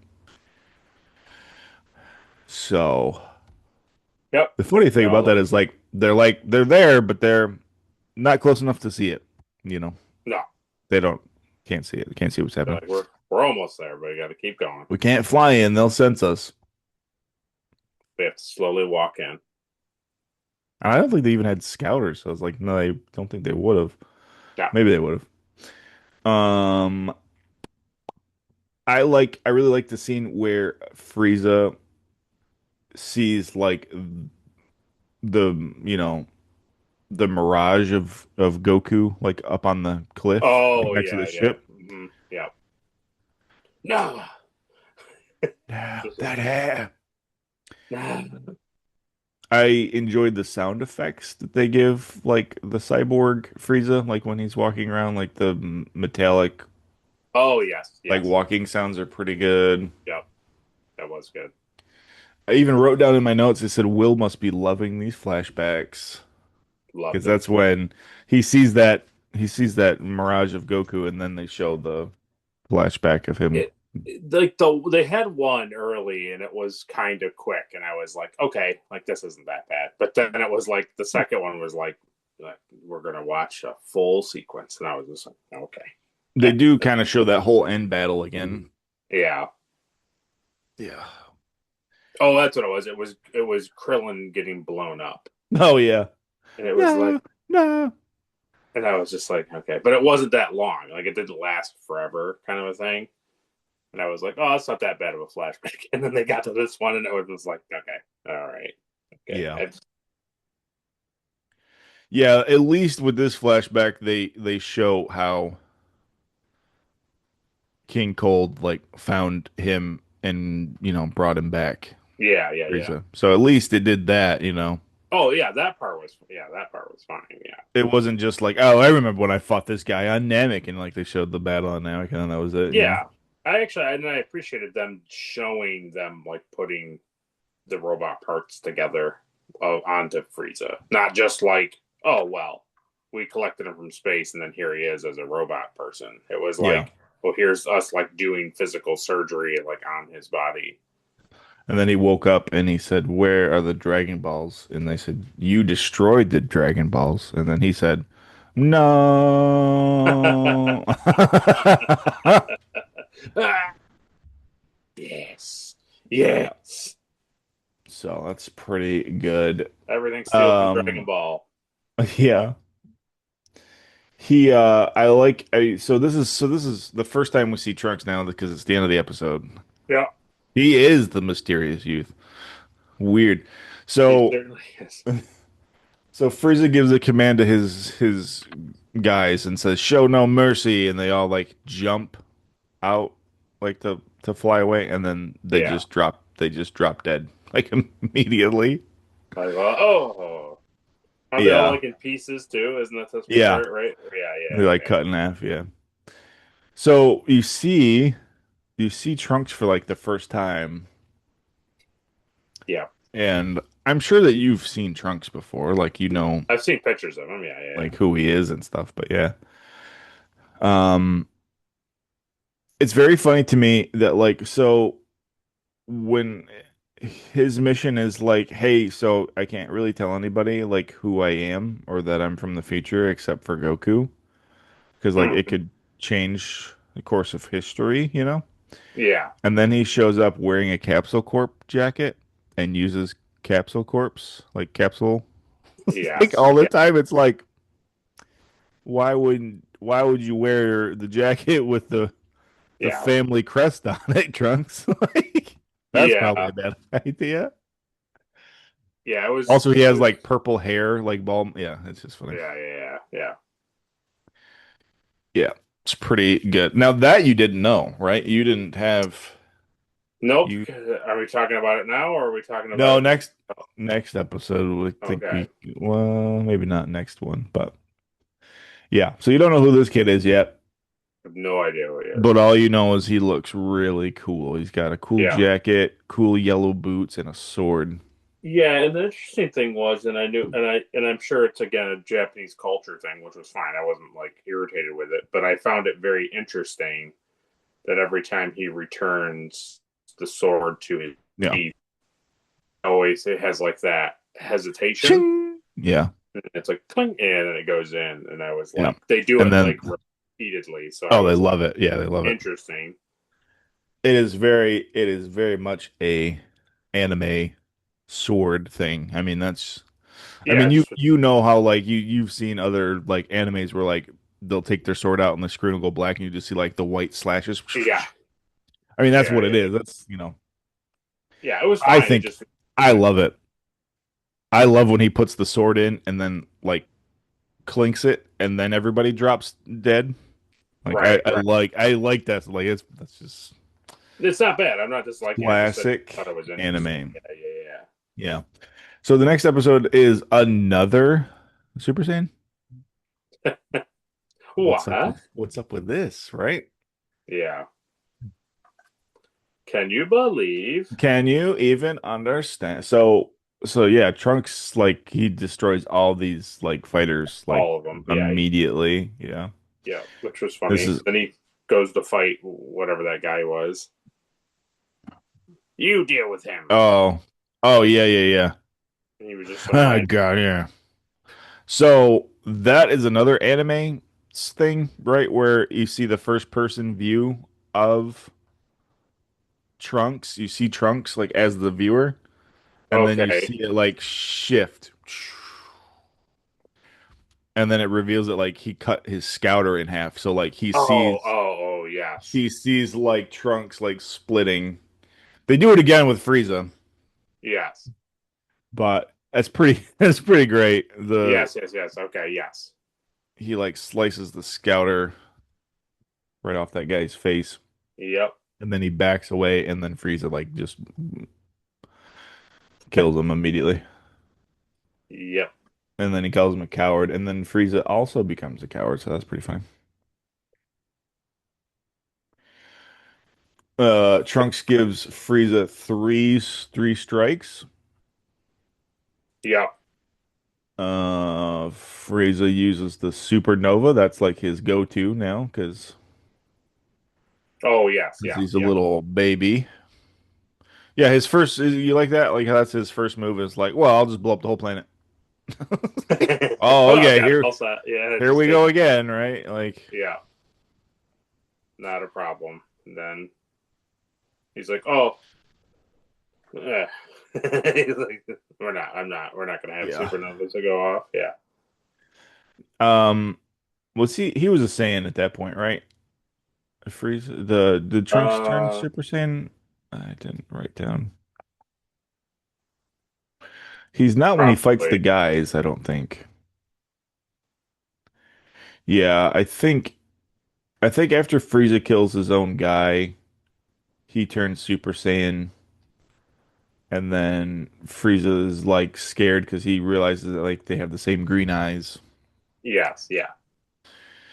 So Yep. the funny They thing about all that is like they're there, but they're not close enough to see it. You know, no. they don't can't see it. They can't see what's They're happening. like we're almost there, but you got to keep going. We can't fly in; they'll sense us. We have to slowly walk in. And I don't think they even had scouters. So I was like, no, I don't think they would have. Yeah. Maybe they would have. I really like the scene where Frieza sees like the you know the mirage of Goku like up on the cliff like Oh next to the yeah, yeah, ship. yeah. No, Yeah, just that hair. no. I enjoyed the sound effects that they give like the cyborg Frieza like when he's walking around like the metallic Oh yes, like yes, walking sounds are pretty good. yep. That was good. I even wrote down in my notes, I said, Will must be loving these flashbacks because Loved it. that's when he sees that he sees that mirage of Goku, and then they show the flashback of him. Like they had one early and it was kind of quick and I was like, okay, like this isn't that bad. But then it was like the second one was like we're gonna watch a full sequence and I was just like, They okay. do kind of show that whole end battle again. Yeah. Yeah. Oh, that's what it was. It was Krillin getting blown up. Oh yeah. And it was like No, no. and I was just like, okay. But it wasn't that long. Like it didn't last forever kind of a thing. And I was like, oh, it's not that bad of a flashback. And then they got to this one and it was just like, okay, all right. Okay. Yeah. Yeah, at least with this flashback they show how King Cold like found him and, brought him back, Yeah, yeah, yeah. Frieza. So at least it did that. Oh yeah, that part was fine. Yeah, It wasn't just like, oh, I remember when I fought this guy on Namek, and like they showed the battle on Namek, and then that was it. yeah. I appreciated them showing them like putting the robot parts together onto Frieza, not just like oh well, we collected him from space and then here he is as a robot person. It was Yeah. like well here's us like doing physical surgery like on his body. And then he woke up and he said, "Where are the Dragon Balls?" And they said, "You destroyed the Dragon Balls." And then he said, "No." Yes, Yeah. yes. So that's pretty good. Everything steals from Dragon Um, Ball. yeah. I like so this is the first time we see Trunks now because it's the end of the episode. Yeah, He is the mysterious youth. Weird. he So certainly is. so Frieza gives a command to his guys and says, "Show no mercy," and they all like jump out like to fly away, and then Yeah. they just drop dead like immediately. Like, oh, are they all Yeah. like in pieces too? Isn't that this Yeah. part, right? Yeah, yeah, They like okay. cut in half, yeah. So you see Trunks for like the first time, Yeah. and I'm sure that you've seen Trunks before, like I've seen pictures of him. Yeah, yeah, like who he is and stuff, but yeah. Um it's very funny to me that like so when his mission is like, hey, so I can't really tell anybody like who I am or that I'm from the future except for Goku because like yeah. it could change the course of history. Yeah. And then he shows up wearing a Capsule Corp jacket and uses Capsule Corpse like capsule like Yes. all the Yeah. time. It's like why would you wear the jacket with the Yeah. family crest on it, Trunks? Like that's probably Yeah. a bad idea. Yeah. It was. Also, he It has was. like purple hair, like bald. Yeah, it's just funny. Yeah. Yeah. Yeah. Yeah. Yeah, it's pretty good. Now that you didn't know, right? You didn't have Nope. you. Are we talking about it now, or are we talking about No, it? next episode, I think Okay. well, maybe not next one, but yeah. So you don't know who this kid is yet, I have no idea who he but is. all you know is he looks really cool. He's got a cool Yeah. jacket, cool yellow boots, and a sword. Yeah, and the interesting thing was, and I knew, and I'm sure it's again a Japanese culture thing, which was fine. I wasn't like irritated with it, but I found it very interesting that every time he returns the sword to his Yeah. teeth, always it has like that hesitation. Ching! Yeah. And it's like clink, and then it goes in, and I was Yeah. like, they do And it then like repeatedly, so I oh, they was like, love it. Yeah, they love it. interesting. It is very much a anime sword thing. I Yeah, mean you just you know how like you've seen other like animes where like they'll take their sword out and the screen will go black and you just see like the white slashes. yeah, I mean that's yeah, what it yeah, is. That's yeah. It was I fine. It think just I yeah, love it. I love when he puts the sword in and then like clinks it and then everybody drops dead. Like Right, right. I like that. Like that's just It's not bad. I'm not disliking it. I just classic thought it was interesting. anime. Yeah, yeah, Yeah. So the next episode is another Super Saiyan. yeah. What? What's up with this, right? Yeah. Can you believe Can you even understand? So yeah, Trunks like he destroys all these like fighters like all of them? Yeah, immediately. Yeah. yeah, which was This funny. is Then he goes to fight whatever that guy was. You deal with him. oh oh yeah yeah And he was just some yeah. random. God, yeah. So that is another anime thing, right? Where you see the first person view of Trunks. You see Trunks like as the viewer, and then you Okay. see it like shift. And then it reveals that like he cut his scouter in half. So like Yes. he sees like Trunks like splitting. They do it again with Frieza, Yes. but that's pretty that's pretty great. The Yes, yes, yes. Okay, yes. he like slices the scouter right off that guy's face. Yep. And then he backs away, and then Frieza like just kills him immediately. Yep. And then he calls him a coward, and then Frieza also becomes a coward, so that's pretty fine. Trunks gives Frieza three strikes. Yep. Frieza uses the supernova. That's like his go-to now, Oh, yes. because Yeah. he's a Yep. little baby. Yeah, his first, you like that? Like how that's his first move is like, well, I'll just blow up the whole planet. Oh, Oh, okay, got it all set. Yeah, here just we take go it. again, right? Like, Yeah, not a problem. And then he's like, "Oh, eh." He's like, we're not gonna have yeah. supernovas to go off." Yeah. Um, was he was a Saiyan at that point, right? Frieza, the Trunks turned Uh, Super Saiyan. I didn't write down. He's not when he fights the Probably. guys, I don't think. Yeah, I think after Frieza kills his own guy, he turns Super Saiyan, and then Frieza is like scared because he realizes that like they have the same green eyes, Yes. Yeah.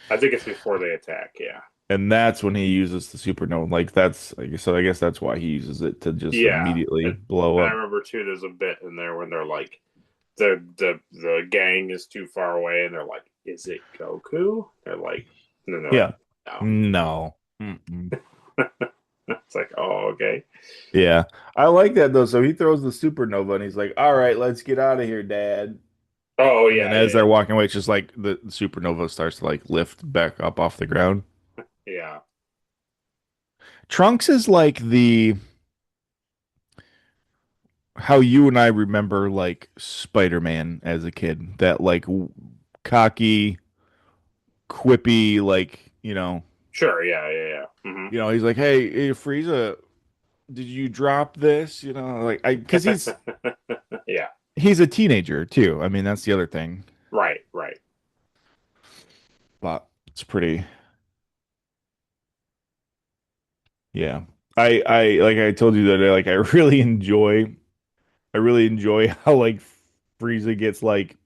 I think it's before they attack. Yeah. and that's when he uses the supernova. Like that's so I guess that's why he uses it to just Yeah. immediately And blow I up. remember too. There's a bit in there when they're like, the gang is too far away, and they're like, "Is it Goku?" They're like, and then they're like, Yeah. "No." No. Mm-mm. It's like, oh, okay. Yeah. I like that though. So he throws the supernova and he's like, "All right, let's get out of here, Dad." Oh And then yeah, as yeah, they're walking away, it's just like the supernova starts to like lift back up off the ground. yeah. Trunks is like the how you and I remember like Spider-Man as a kid. That like cocky, quippy, like, Sure, yeah, yeah, yeah. he's like, hey, Frieza, did you drop this? Like because Yeah, he's a teenager too. I mean, that's the other thing. right, right. But it's pretty, yeah. I like I told you that like I really enjoy how like Frieza gets like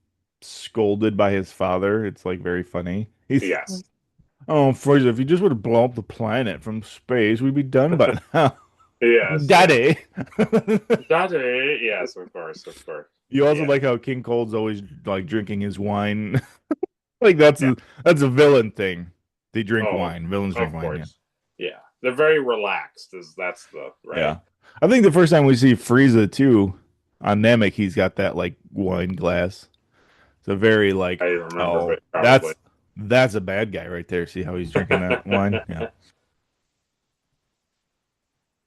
scolded by his father. It's like very funny. He's Yes, like, "Oh, Frieza, if you just would have blown up the planet from space, we'd be done by now." yes, yes. Daddy. That is, yes, of course, of course. You also Yeah, like how King Cold's always like drinking his wine. Like yeah. that's a villain thing. They drink Oh, wine. Villains drink of wine, yeah. course. Yeah, they're very relaxed. Is that's the right? Yeah. I think the first time we see Frieza too on Namek, he's got that like wine glass. It's a very I like, remember, oh, but probably. that's a bad guy right there. See how he's drinking that wine? Yeah.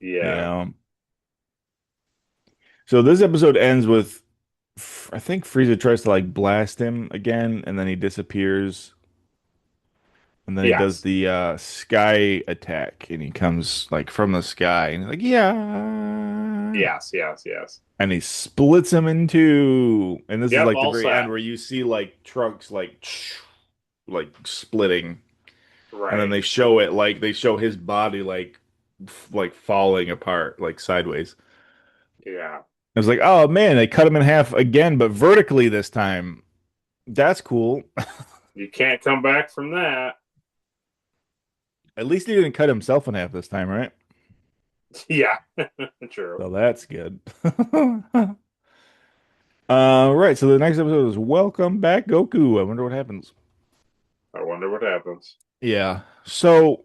Yeah. Yeah. So this episode ends with I think Frieza tries to like blast him again and then he disappears. And then he does Yes. the sky attack, and he comes like from the sky, and he's like, yeah, Yes. Yes. Yes. and he splits him in two. And this is Yep. like the All very end set. where you see like Trunks like splitting, and then Right. they show it like they show his body like falling apart like sideways. Yeah. I was like, oh man, they cut him in half again, but vertically this time. That's cool. You can't come back from that. At least he didn't cut himself in half this time, right? Yeah. True. So that's good. Right. So the next episode is Welcome Back, Goku. I wonder what happens. I wonder what happens. Yeah. So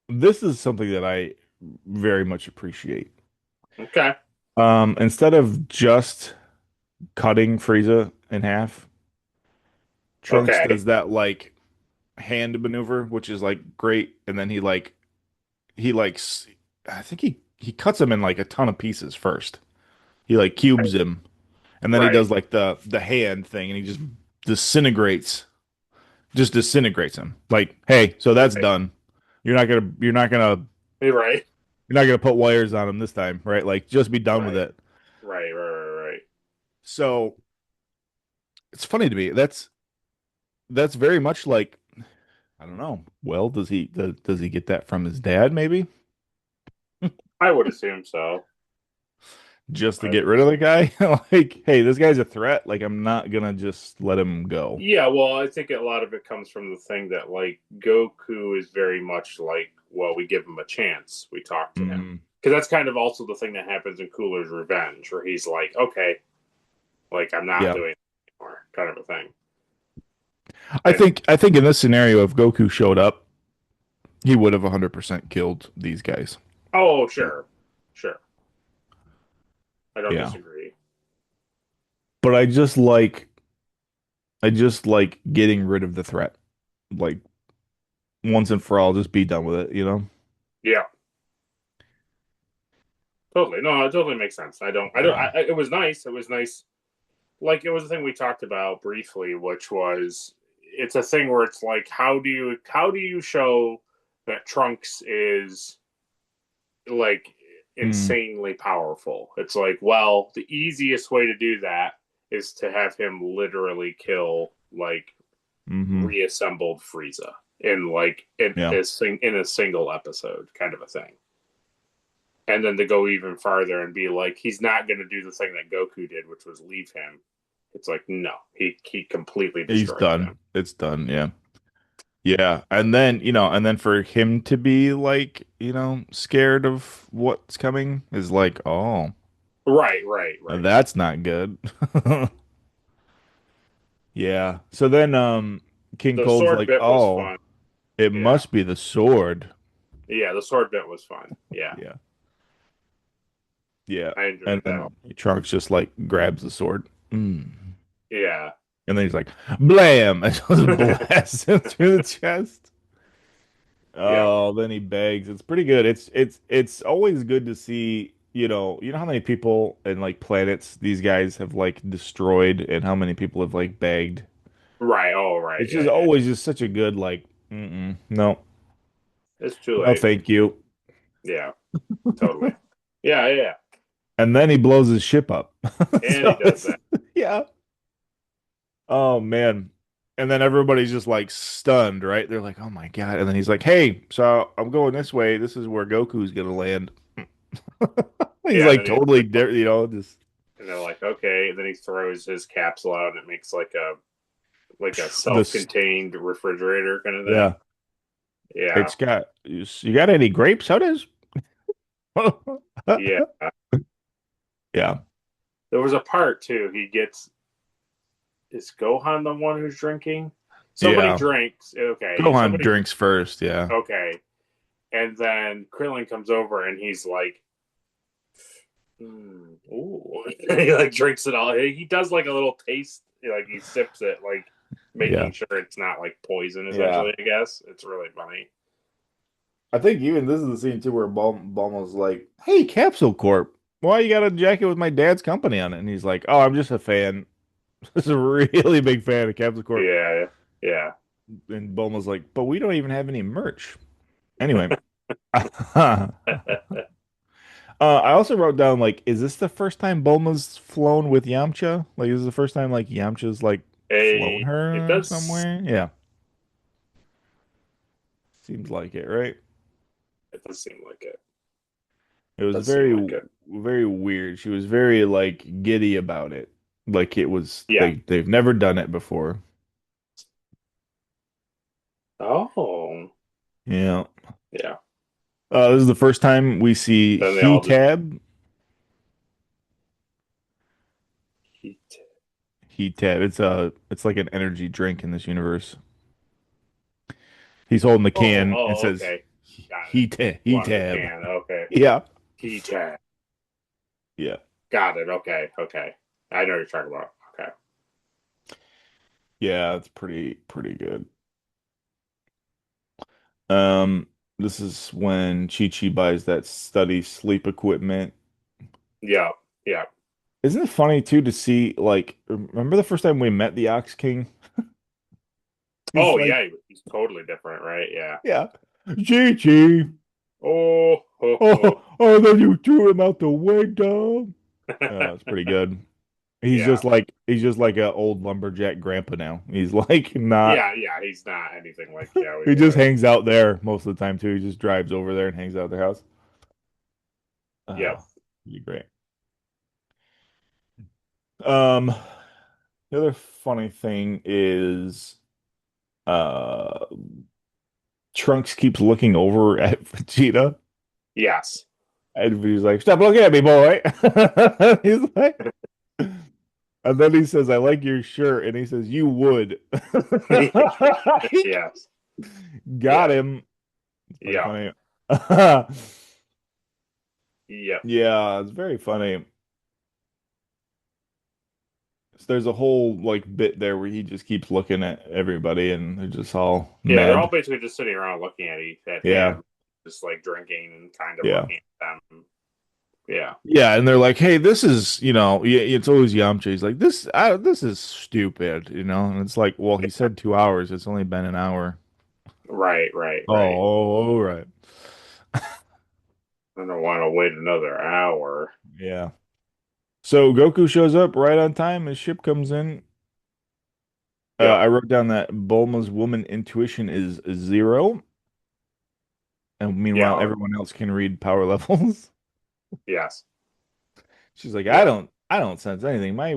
this is something that I very much appreciate. Okay. Instead of just cutting Frieza in half, Trunks Okay. does that like hand maneuver, which is like great, and then he I think he cuts him in like a ton of pieces first. He like cubes him, and then he Right. does like the hand thing, and he disintegrates just disintegrates him. Like, hey, so that's Right. done. You're not gonna Right. you're not gonna put wires on him this time, right? Like, just be done with Right. it. Right. Right. Right. Right. So it's funny to me. That's very much like I don't know. Well, does he get that from his dad? Maybe I would assume so. just to I get would rid of the assume. guy. Like, hey, this guy's a threat. Like, I'm not gonna just let him go. Yeah, well, I think a lot of it comes from the thing that like Goku is very much like, well, we give him a chance. We talk to him. Mm, Because that's kind of also the thing that happens in Cooler's Revenge, where he's like, okay, like I'm not yeah, doing it anymore, kind of a thing. I And think I think in this scenario, if Goku showed up, he would have 100% killed these guys. oh, sure, sure, I don't Yeah. disagree. But I just like getting rid of the threat. Like once and for all, just be done with it, you know? Yeah, totally. No, it totally makes sense. Yeah. It was nice. It was nice. Like it was a thing we talked about briefly, which was it's a thing where it's like, how do you show that Trunks is like Mm, insanely powerful? It's like, well, the easiest way to do that is to have him literally kill like hmm. reassembled Frieza Yeah. in a single episode, kind of a thing. And then to go even farther and be like, he's not going to do the thing that Goku did, which was leave him. It's like, no, he completely He's destroys done. him. It's done. Yeah. Yeah. And then for him to be like, scared of what's coming is like, oh, Right, right, right. that's not good. Yeah. So then King The Cold's sword like, bit was oh, fun. it Yeah, must be the sword. yeah, the sword bit was fun. Yeah, Yeah. Yeah. I And enjoyed that. then Trunks just like grabs the sword. Mm. Yeah, And then he's like, blam! And just blasts him through the chest. yeah, Oh, then he begs. It's pretty good. It's always good to see, how many people and like planets these guys have like destroyed and how many people have like begged. right. Oh, right. It's Yeah, just yeah. always just such a good like, no, It's too no, late. thank you. Yeah, totally. Yeah, yeah, yeah. And then he blows his ship up. And he So does that. yeah. Oh man. And then everybody's just like stunned, right? They're like, "Oh my God." And then he's like, "Hey, so I'm going this way. This is where Goku's gonna land." He's Yeah, and like then he totally, just and they're like, okay. And then he throws his capsule out, and it makes like a this. self-contained refrigerator kind of thing. Yeah. Yeah, It's got you got any grape sodas? yeah. Yeah. There was a part too. He gets is Gohan the one who's drinking? Somebody Yeah. drinks. Okay, Gohan somebody. drinks first. Yeah. Okay, and then Krillin comes over and he's like, ooh, he like drinks it all. He does like a little taste, like he sips it, like Yeah. making sure it's not like poison. Yeah. Essentially, I guess it's really funny. I think even this is the scene too where Bulma's like, "Hey, Capsule Corp, why you got a jacket with my dad's company on it?" And he's like, "Oh, I'm just a fan. This is a really big fan of Capsule Corp." Yeah, yeah. And Bulma's like, but we don't even have any merch. Anyway, I also wrote down like, is this the first time Bulma's flown with Yamcha? Like, is this the first time like Yamcha's like flown It her does. somewhere? Yeah, seems like it, right? It does seem like it. It was Does seem like it. very weird. She was very like giddy about it. Like it was Yeah. they've never done it before. Oh. Yeah. Yeah. This is the first time we see Then they all just Tab. heat. Heat Tab. It's like an energy drink in this universe. He's holding the Oh, can and oh, says okay. Got it. Heat One of the Tab. can. Okay. Yeah. Heat. Yeah. Got it. Okay. Okay. I know what you're talking about. Okay. Yeah, it's pretty good. Um, this is when Chi-Chi buys that study sleep equipment. Yeah. Yeah. Isn't it funny too to see like remember the first time we met the Ox King? He's Oh, like, yeah. He's totally different, right? Yeah. yeah, Chi-Chi. Oh, ho, ho. Oh, then you threw him out the window. It's pretty good. Yeah. He's just like an old lumberjack grandpa now. He's like not. Yeah. Yeah. He's not anything like, yeah, we He knew just him. hangs out there most of the time too. He just drives over there and hangs out at their house. Yep. Pretty great. Um, the other funny thing is, uh, Trunks keeps looking over at Vegeta, Yes. and he's like, "Stop looking at me, boy." He's like, and then he says, "I like your shirt," and he says, "You would." Yes. Got Yeah. him. It's pretty Yeah. funny. Yep. Yeah, it's very funny. So there's a whole like bit there where he just keeps looking at everybody and they're just all Yeah. They're all mad. basically just sitting around looking at Yeah. him, just like drinking and kind of Yeah. looking at them. Yeah. Yeah, and they're like, "Hey, this is, it's always Yamcha. He's like, this is stupid, And it's like, well, he said 2 hours. It's only been an hour. Right. Right. Oh, Right. all right. I don't want to wait another hour. Yeah. So Goku shows up right on time. His ship comes in. Yep. I wrote down that Bulma's woman intuition is 0, and meanwhile, Yeah. everyone else can read power levels. Yes. She's like, Yep. I don't sense anything. My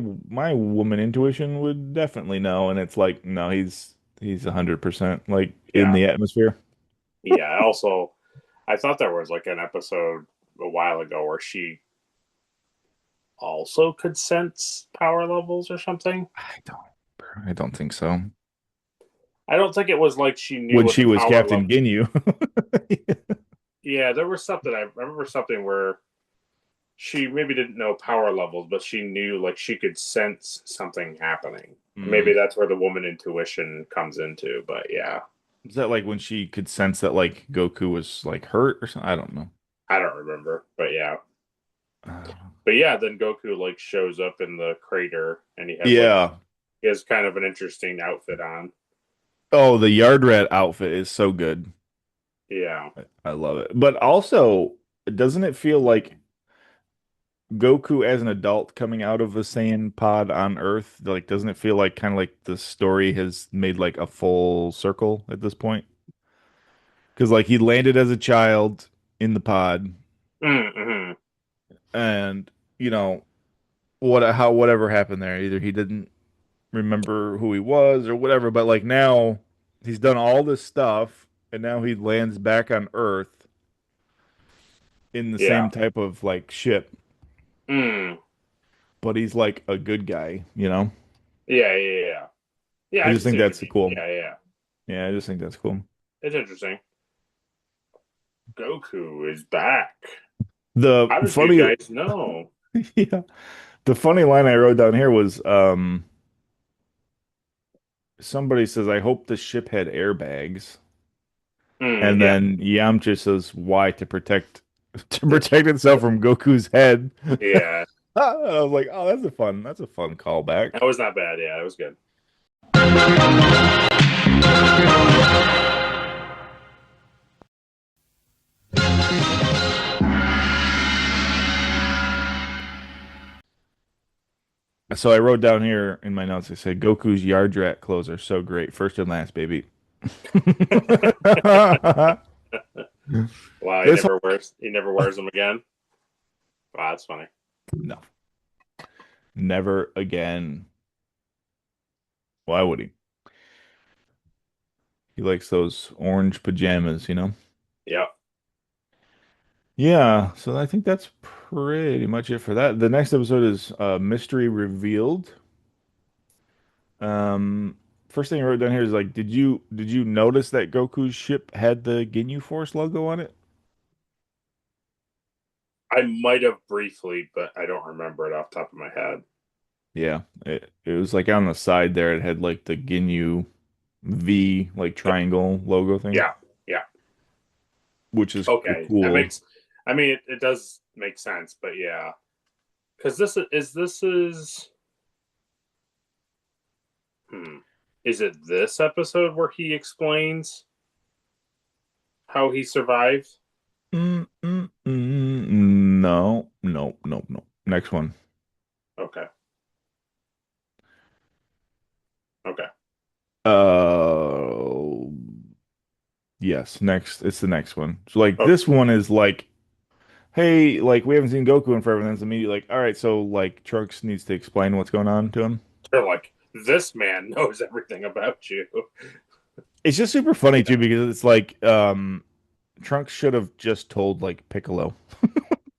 woman intuition would definitely know. And it's like, no, he's 100% like in Yeah. the atmosphere. Yeah. Also, I thought there was like an episode a while ago where she also could sense power levels or something. I don't think so. I don't think it was like she knew When what she the was power Captain level. Ginyu. Yeah, there was something. I remember something where she maybe didn't know power levels, but she knew like she could sense something happening. Maybe Mm. that's where the woman intuition comes into. But yeah, Is that like when she could sense that like Goku was like hurt or something? I don't know. I don't remember. But yeah, Uh, but yeah, then Goku like shows up in the crater and yeah. he has kind of an interesting outfit on. Oh, the Yard Rat outfit is so good. Yeah. I love it. But also, doesn't it feel like Goku as an adult coming out of the Saiyan pod on Earth, like doesn't it feel like kind of like the story has made like a full circle at this point? Because like he landed as a child in the pod, Mm-hmm. and you know whatever happened there, either he didn't remember who he was or whatever, but like now he's done all this stuff, and now he lands back on Earth in the Yeah. same type of like ship, Mm. but he's like a good guy. Yeah. Yeah. Yeah. Yeah. I I just can see think what you that's mean. cool. Yeah. Yeah. Yeah, I just think that's cool. It's interesting. Goku is back. The How did you funny, guys know? yeah, the funny line I wrote down here was, somebody says, "I hope the ship had airbags," Mm, and yeah. then Yamcha says, "Why to protect to This. protect itself from Goku's head?" Yeah. I was like, "Oh, that's a fun callback." That was not bad. Yeah, it was good. So I wrote down here in my notes, I said Goku's yard rat clothes are so great. First and last, baby. Wow, This he never wears them again. Wow, that's funny. no, never again. Why would he? He likes those orange pajamas, you know? Yep. Yeah, so I think that's pretty much it for that. The next episode is Mystery Revealed. Um, first thing I wrote down here is like, did you notice that Goku's ship had the Ginyu Force logo on it? I might have briefly, but I don't remember it off the top of my head. Yeah, it was like on the side there. It had like the Ginyu V like Yep. triangle logo thing, Yeah. Yeah. which is Okay. That cool. makes, I mean, it does make sense, but yeah. Because hmm, is it this episode where he explains how he survived? No, no, no, no. Next one. Okay. Okay. Uh, yes, next. It's the next one. So like Okay. this one is like, hey, like we haven't seen Goku in forever. And then it's immediately like, all right, so like Trunks needs to explain what's going on to him. They're like, this man knows everything about you. It's just super funny Yeah. too because it's like, Trunks should have just told like Piccolo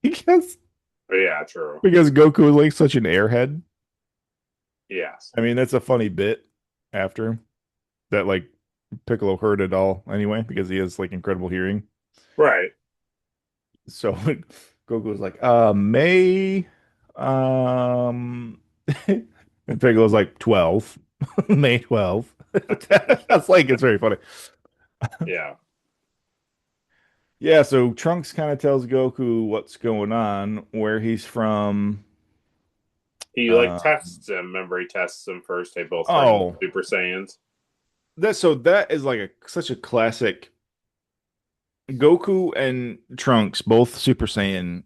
because But yeah, true. Goku is like such an airhead. Yes. I mean, that's a funny bit after that like Piccolo heard it all anyway because he has like incredible hearing. Right. So Goku was like, May, um, and Piccolo's like 12, May 12. That's like, it's very funny. Yeah. Yeah, so Trunks kind of tells Goku what's going on, where he's from. He like Uh, tests him. Remember, he tests him first. They both turn into oh, Super Saiyans. that is like such a classic. Goku and Trunks both Super Saiyan,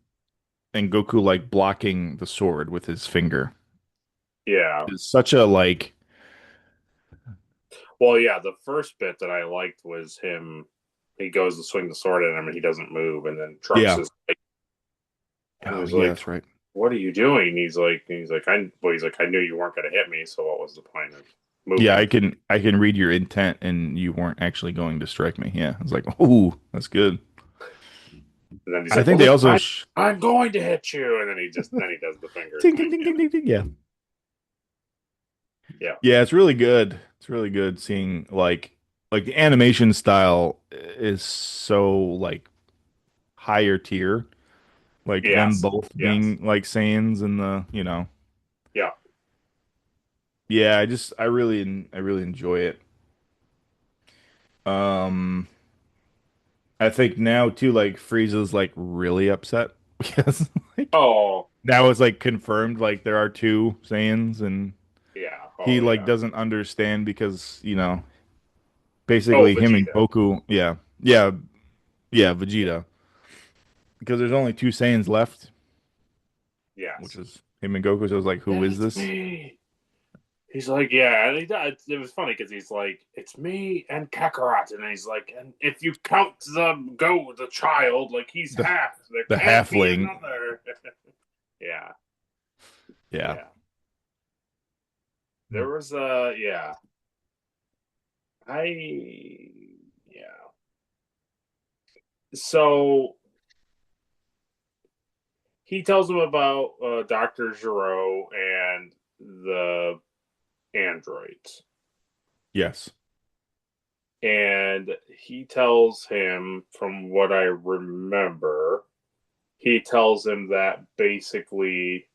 and Goku like blocking the sword with his finger. Yeah. It's such a like, Well, yeah. The first bit that I liked was him. He goes to swing the sword at him, and he doesn't move. And then Trunks yeah. is like, and Oh he's yeah, like, that's right. "What are you doing?" He's like, I knew you weren't going to hit me. So what was the point of Yeah, moving? I can read your intent and you weren't actually going to strike me. Yeah. I was like, "Oh, that's good." And then he's I like, think "Well, they look, also sh I'm going to hit you." And then he does the finger ting, ting, thing. ting, ting, ting, ting. Yeah. Yeah. Yeah, it's really good. It's really good seeing like the animation style is so like higher tier. Like them Yes. both Yes. being like Saiyans and Yeah. yeah, I really enjoy it. Um I think now too, like Frieza's like really upset because like Oh. now it's like confirmed like there are two Saiyans and Yeah. he Oh like yeah. doesn't understand because, Oh, basically him and Vegeta. Goku, yeah. Yeah, yeah, Vegeta. Because there's only two Saiyans left, which Yes. is him and Goku. So I was like, who is It's this? me. He's like, yeah, and it was funny because he's like, it's me and Kakarot, and he's like, and if you count the child, like he's The half. There the can't be halfling. another. Yeah, Yeah. yeah. There was yeah. Yeah. So he tells him about Doctor Gero and the androids. Yes. And he tells him, from what I remember, he tells him that basically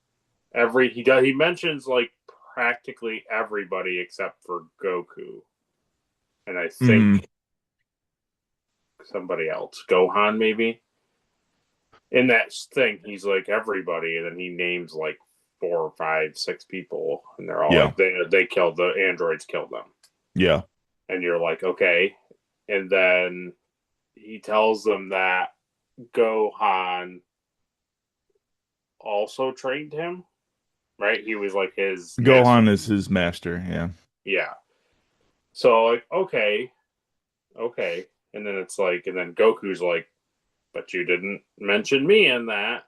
he mentions like practically everybody except for Goku, and I Mm, think somebody else, Gohan maybe. In that thing, he's like everybody, and then he names like four or five, six people, and they're all yeah. like they killed the androids, killed them. Yeah. And you're like, okay. And then he tells them that Gohan also trained him, right? He was like his master. Gohan is his master. Yeah. Yeah. So like, okay, okay. And then it's like, and then Goku's like, but you didn't mention me in that.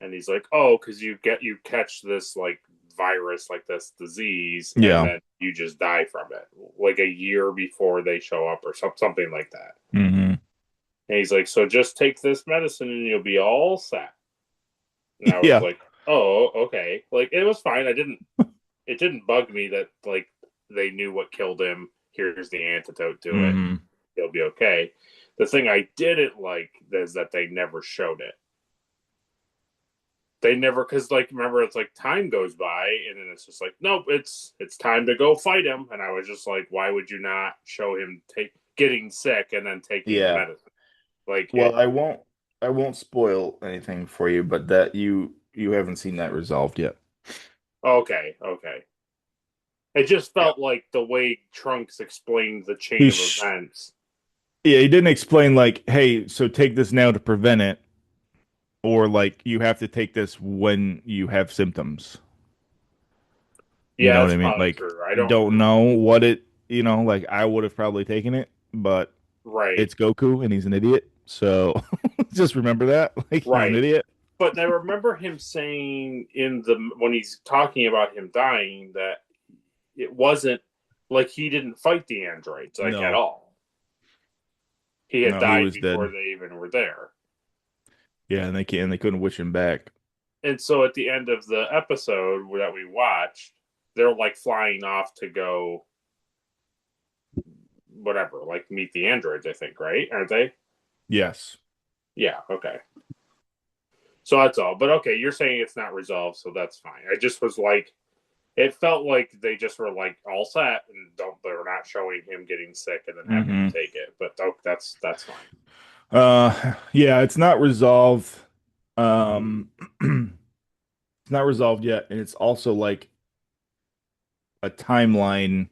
And he's like, oh, because you catch this like virus, like this disease, and Yeah. then you just die from it, like a year before they show up or something like that. Hmm. And he's like, so just take this medicine and you'll be all set. And I was Yeah. like, oh, okay. Like it was fine. It didn't bug me that like they knew what killed him. Here's the antidote to it. Hmm. He'll be okay. The thing I didn't like is that they never showed it. They never, because like remember, it's like time goes by and then it's just like nope, it's time to go fight him. And I was just like, why would you not show him getting sick and then taking the Yeah. medicine? Like Well, it. I won't spoil anything for you, but that you haven't seen that resolved yet. Okay, okay. It just Yeah. felt like the way Trunks explained the chain He of sh events. Yeah, he didn't explain like, hey, so take this now to prevent it, or like you have to take this when you have symptoms. You Yeah, know what that's I mean? probably Like, true. I don't. don't know what it, like I would have probably taken it, but Right, it's Goku and he's an idiot. So just remember that. Like he's an right. idiot. But I remember him saying in the when he's talking about him dying that it wasn't like he didn't fight the androids like at No, all. He had no, he died was before dead. they even were there. Yeah, and they couldn't wish him back. And so at the end of the episode that we watched, they're like flying off to go whatever, like meet the androids, I think, right? Aren't they? Yes. Yeah, okay. So that's all. But okay, you're saying it's not resolved, so that's fine. I just was like it felt like they just were like all set and don't they were not showing him getting sick and then having him Hmm. take it. But oh, that's fine. Yeah, it's not resolved. Um, it's not resolved yet, and it's also like a timeline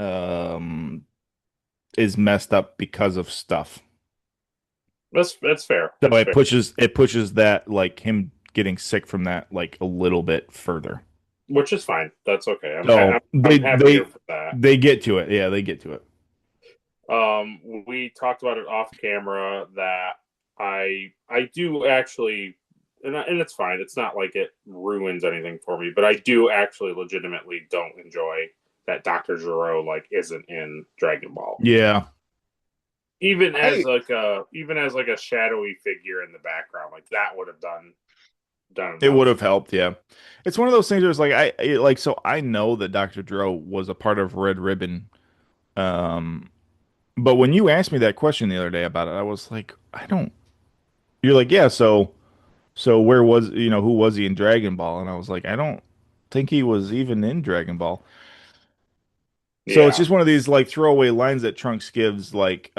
um is messed up because of stuff. That's fair. So That's fair. it pushes that like him getting sick from that like a little bit further. Which is fine. That's okay. So I'm happier for that. they get to it. Yeah, they get to it. We talked about it off camera that I do actually, and it's fine. It's not like it ruins anything for me, but I do actually legitimately don't enjoy that Doctor Gero like isn't in Dragon Ball, Yeah. I even as like a shadowy figure in the background. Like that would have done It would enough. have helped, yeah. It's one of those things where it's like like so I know that Dr. Dro was a part of Red Ribbon. Um but when you asked me that question the other day about it, I was like, I don't you're like, yeah, so where was who was he in Dragon Ball? And I was like, I don't think he was even in Dragon Ball. So it's Yeah, just one of these like throwaway lines that Trunks gives, like,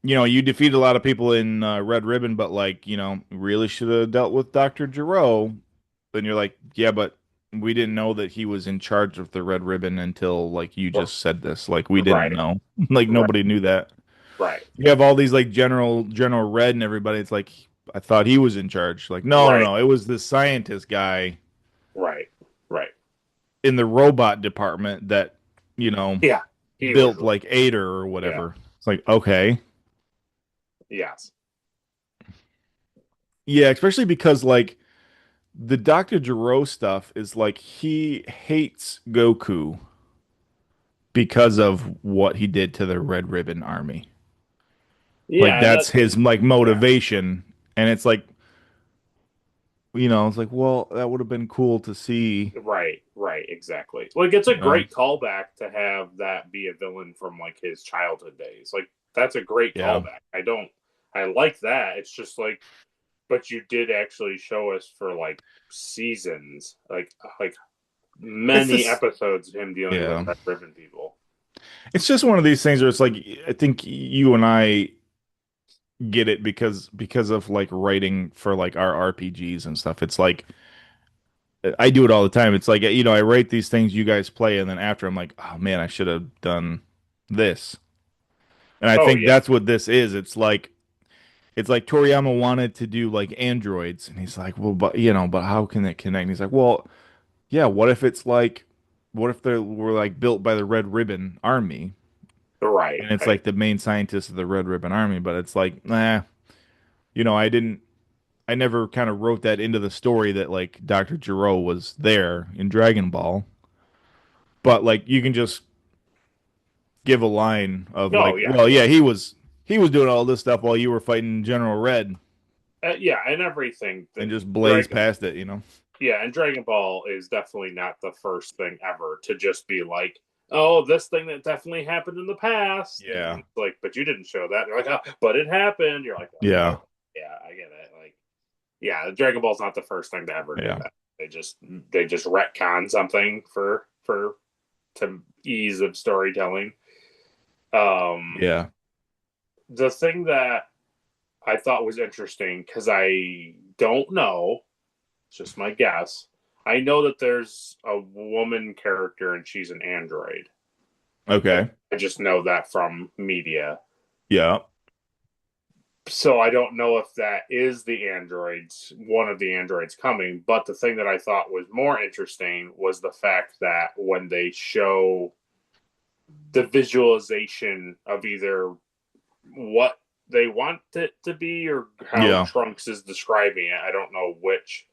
you defeated a lot of people in Red Ribbon, but like, really should have dealt with Dr. Gero. Then you're like, yeah, but we didn't know that he was in charge of the Red Ribbon until like you just said this. Like we didn't right, know. Like right, nobody knew that. right, You have all these like General Red and everybody. It's like I thought he was in charge. Like no, no, right, no. It was the scientist guy right, right. in the robot department that, you know, Yeah, he was built right. like Ader or Yeah, whatever. It's like, okay. yes, Yeah, especially because like the Dr. Gero stuff is like he hates Goku because of what he did to the Red Ribbon Army. Like yeah, and that's that's his like yeah. motivation. And it's like, it's like, well, that would have been cool to see, Right, right, exactly. Like it's a you know. great callback to have that be a villain from like his childhood days. Like that's a great Yeah. callback. I like that. It's just like but you did actually show us for like seasons, like It's many this episodes of him dealing with yeah. Red Ribbon people. It's just one of these things where it's like I think you and I get it because of like writing for like our RPGs and stuff. It's like I do it all the time. It's like, I write these things you guys play, and then after I'm like, oh man, I should have done this. And I Oh think yeah, that's what this is. It's like Toriyama wanted to do like androids, and he's like, well, but how can it connect? And he's like, well, yeah, what if they were like built by the Red Ribbon Army, right, and it's right. like the main scientists of the Red Ribbon Army, but it's like, nah, I never kind of wrote that into the story that like Dr. Gero was there in Dragon Ball, but like you can just give a line of Oh like, yeah, well, yeah, he was doing all this stuff while you were fighting General Red, yeah, and everything. and just blaze Dragon, past it. yeah, and Dragon Ball is definitely not the first thing ever to just be like, oh, this thing that definitely happened in the past, and Yeah. it's like, but you didn't show that. You're like, oh, but it happened. You're like, Yeah. oh, yeah, I get it. Like, yeah, Dragon Ball's not the first thing to ever do Yeah. that. They just retcon something for to ease of storytelling. Um, Yeah. the thing that I thought was interesting because I don't know, it's just my guess. I know that there's a woman character and she's an android. Okay. I just know that from media. Yeah. So I don't know if that is the androids, one of the androids coming. But the thing that I thought was more interesting was the fact that when they show the visualization of either what they want it to be or how Yeah. Trunks is describing it, I don't know which,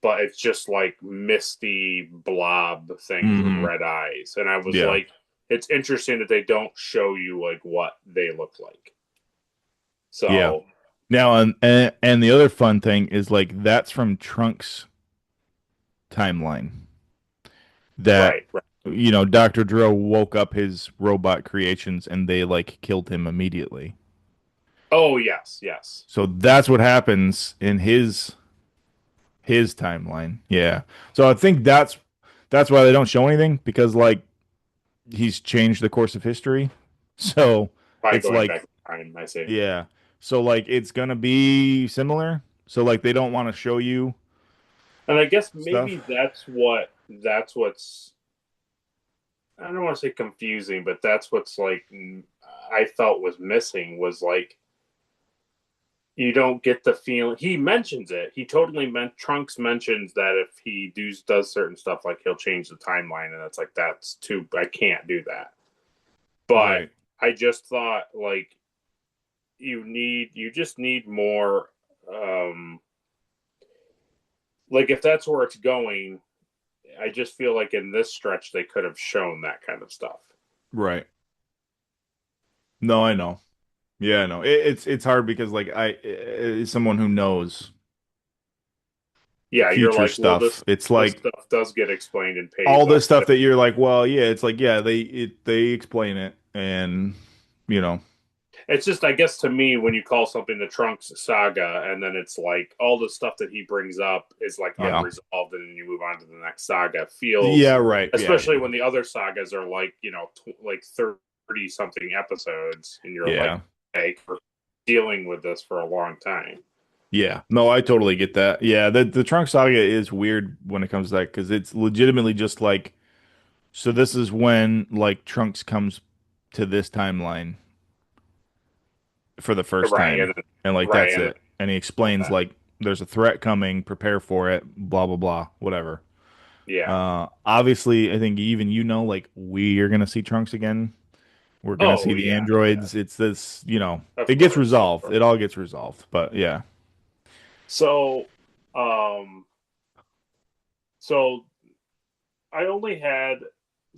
but it's just like misty blob things with Hmm. red eyes. And I was Yeah. like, it's interesting that they don't show you like what they look like. Yeah. So, Now, and the other fun thing is like that's from Trunks' timeline. That right, right. Dr. Dro woke up his robot creations and they like killed him immediately. Oh, yes, yes. So that's what happens in his timeline. Yeah. So I think that's why they don't show anything because like he's changed the course of history. So By it's going like back in time, I see. yeah. So like it's gonna be similar. So like they don't want to show you And I guess stuff. maybe that's what's I don't want to say confusing, but that's what's like I felt was missing was like you don't get the feeling he mentions it. He totally meant Trunks mentions that if he does certain stuff, like he'll change the timeline, and it's like that's too. I can't do that. But Right. I just thought like you just need more. Like if that's where it's going, I just feel like in this stretch they could have shown that kind of stuff. Right. No, I know. Yeah, I know. It's hard because like as someone who knows Yeah, you're future like, well, stuff, it's this like stuff does get explained and pays all this off. stuff that you're like, well, yeah, it's like yeah, they explain it and you know, It's just, I guess, to me, when you call something the Trunks saga, and then it's like all the stuff that he brings up is like yeah. unresolved, and then you move on to the next saga, feels, Yeah, right. Yeah, especially yeah. when the other sagas are like, like 30 something episodes, and you're like, Yeah. hey, we're dealing with this for a long time. Yeah. No, I totally get that. Yeah, the Trunk Saga is weird when it comes to that because it's legitimately just like so this is when like Trunks comes to this timeline for the first Right. time. And like Right. that's And it. And he explains that. like there's a threat coming, prepare for it, blah blah blah, whatever. Yeah. Obviously I think even like we are gonna see Trunks again. We're gonna see Oh, the yeah. Yeah. androids. It's this, Of it gets course. Of resolved. course. It all gets resolved. But yeah. So, um, so I only had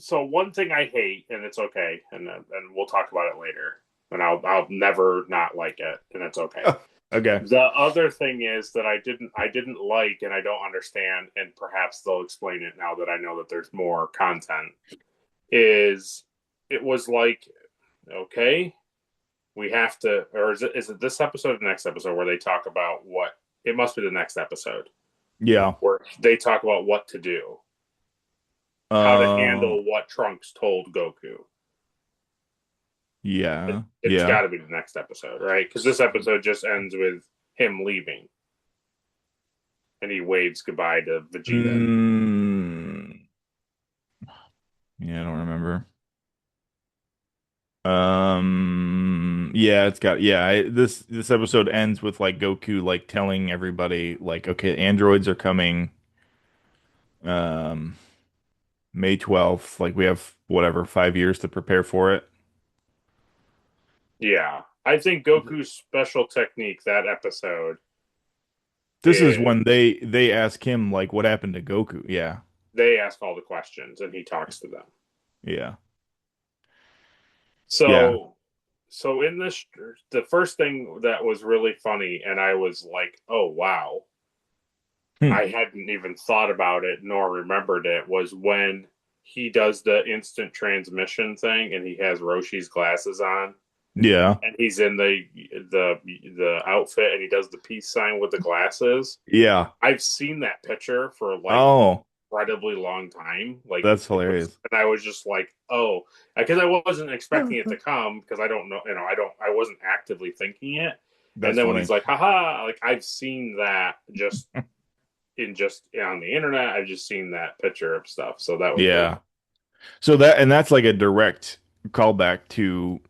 one thing I hate, and it's okay, and we'll talk about it later, and I'll never not like it, and it's okay. Okay. The other thing is that I didn't like, and I don't understand, and perhaps they'll explain it now that I know that there's more content. Is it was like okay, we have to, or is it this episode or the next episode where they talk about what it must be the next episode Yeah. where they talk about what to do, how to Uh, handle what Trunks told Goku. yeah, It's yeah. got to be the next episode, right? Because this episode just ends with him leaving, and he waves goodbye to Vegeta. Mm, yeah, I don't remember. Yeah, it's got yeah. This episode ends with like Goku like telling everybody like, okay, androids are coming. Um, May 12th. Like we have whatever 5 years to prepare for it. Yeah, I think Goku's special technique that episode This is is when they ask him like, what happened to Goku? Yeah, they ask all the questions and he talks to them. yeah, yeah. So, so in this, the first thing that was really funny, and I was like, "Oh wow," Hmm. I hadn't even thought about it nor remembered it. Was when he does the instant transmission thing, and he has Roshi's glasses on, Yeah, and he's in the outfit, and he does the peace sign with the glasses. yeah. I've seen that picture for like Oh, incredibly long time. Like that's it was, hilarious. and I was just like, oh, because I wasn't expecting it to come because I don't know, I wasn't actively thinking it. And That's then when he's funny. like, haha, like I've seen that just on the internet, I've just seen that picture of stuff. So that was really, Yeah. So that's like a direct callback to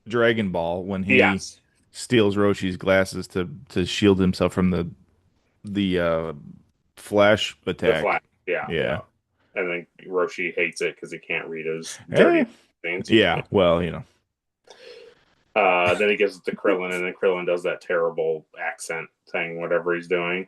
Dragon Ball when he yes, steals Roshi's glasses to shield himself from the flash the flash. attack. Yeah, yeah. Yeah. And then Roshi hates it because he can't read his Eh. dirty things. Yeah. Well, you know. Then he gives it to Krillin, and then Krillin does that terrible accent thing, whatever he's doing.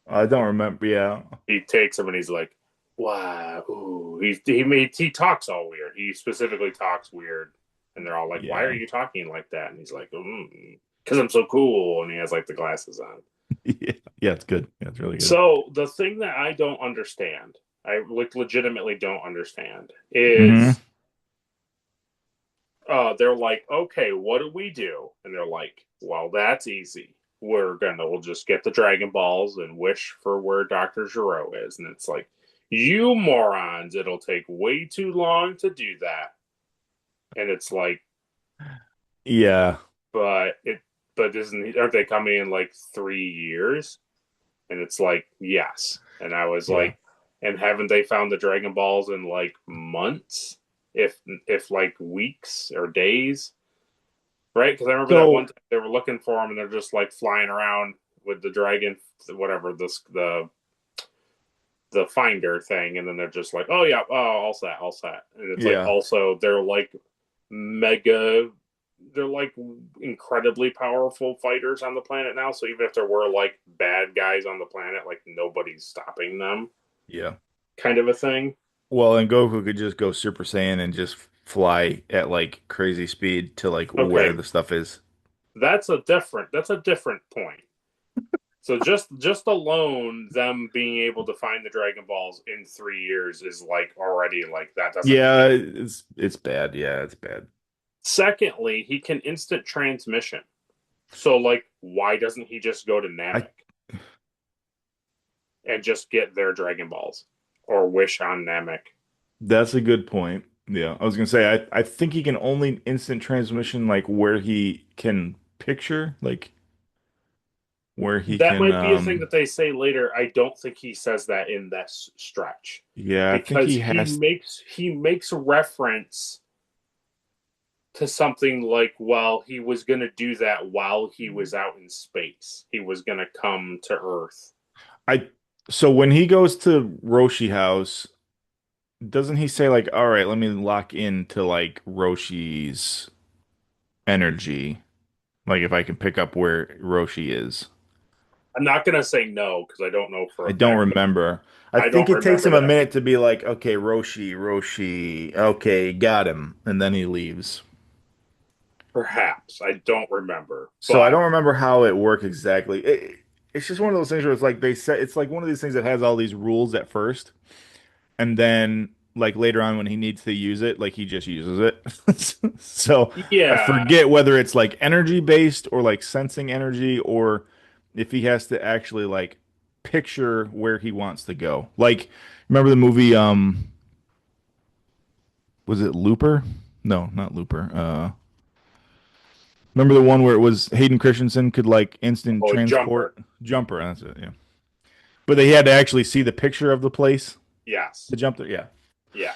I don't remember. Yeah. He takes him and he's like, "Wow, ooh." He talks all weird. He specifically talks weird, and they're all like, "Why are Yeah. you talking like that?" And he's like, "Because I'm so cool." And he has like the glasses on. Yeah. Yeah, it's good. Yeah, it's really good. So the thing that I don't understand, I like legitimately don't understand, Hmm. is they're like, okay, what do we do? And they're like, well, that's easy. We'll just get the Dragon Balls and wish for where Dr. Gero is. And it's like, you morons, it'll take way too long to do that. And it's like, Yeah. but it, but aren't they coming in like 3 years? And it's like, yes. And I was Yeah. like, and haven't they found the Dragon Balls in like months? If like weeks or days? Right? Because I remember that one So time they were looking for him and they're just like flying around with the dragon, whatever the finder thing, and then they're just like, oh yeah, oh all set, all set, and it's like yeah. also they're like mega, they're like incredibly powerful fighters on the planet now. So even if there were like bad guys on the planet, like nobody's stopping them, Yeah. kind of a thing. Well, and Goku could just go Super Saiyan and just fly at like crazy speed to like where Okay, the stuff is. that's a different point. So just alone them being able to find the Dragon Balls in 3 years is like already like that doesn't Yeah, make. it's bad. Yeah, it's bad. Secondly, he can instant transmission. So like why doesn't he just go to I Namek and just get their Dragon Balls or wish on Namek? That's a good point. Yeah, I was gonna say I think he can only instant transmission like where he can picture, like where he That can might be a thing that they say later. I don't think he says that in this stretch yeah, I think because he he has makes he makes reference to something like, well, he was going to do that while he was out in space. He was going to come to Earth. I so when he goes to Roshi house, doesn't he say like, all right, let me lock into like Roshi's energy, like if I can pick up where Roshi is? I'm not going to say no because I don't know for I a don't fact, but remember. I I think don't it takes remember him a that. minute to be like, okay, Roshi, okay, got him, and then he leaves. Perhaps. I don't remember. So I But don't remember how it worked exactly. It's just one of those things where it's like they said it's like one of these things that has all these rules at first, and then like later on when he needs to use it, like he just uses it. So I yeah, forget whether it's like energy based or like sensing energy or if he has to actually like picture where he wants to go. Like remember the movie was it Looper? No, not Looper. Remember the one where it was Hayden Christensen could like instant Oh, Jumper. transport jumper? That's it. Yeah. But they had to actually see the picture of the place Yes. to jump there. Yeah. Yeah.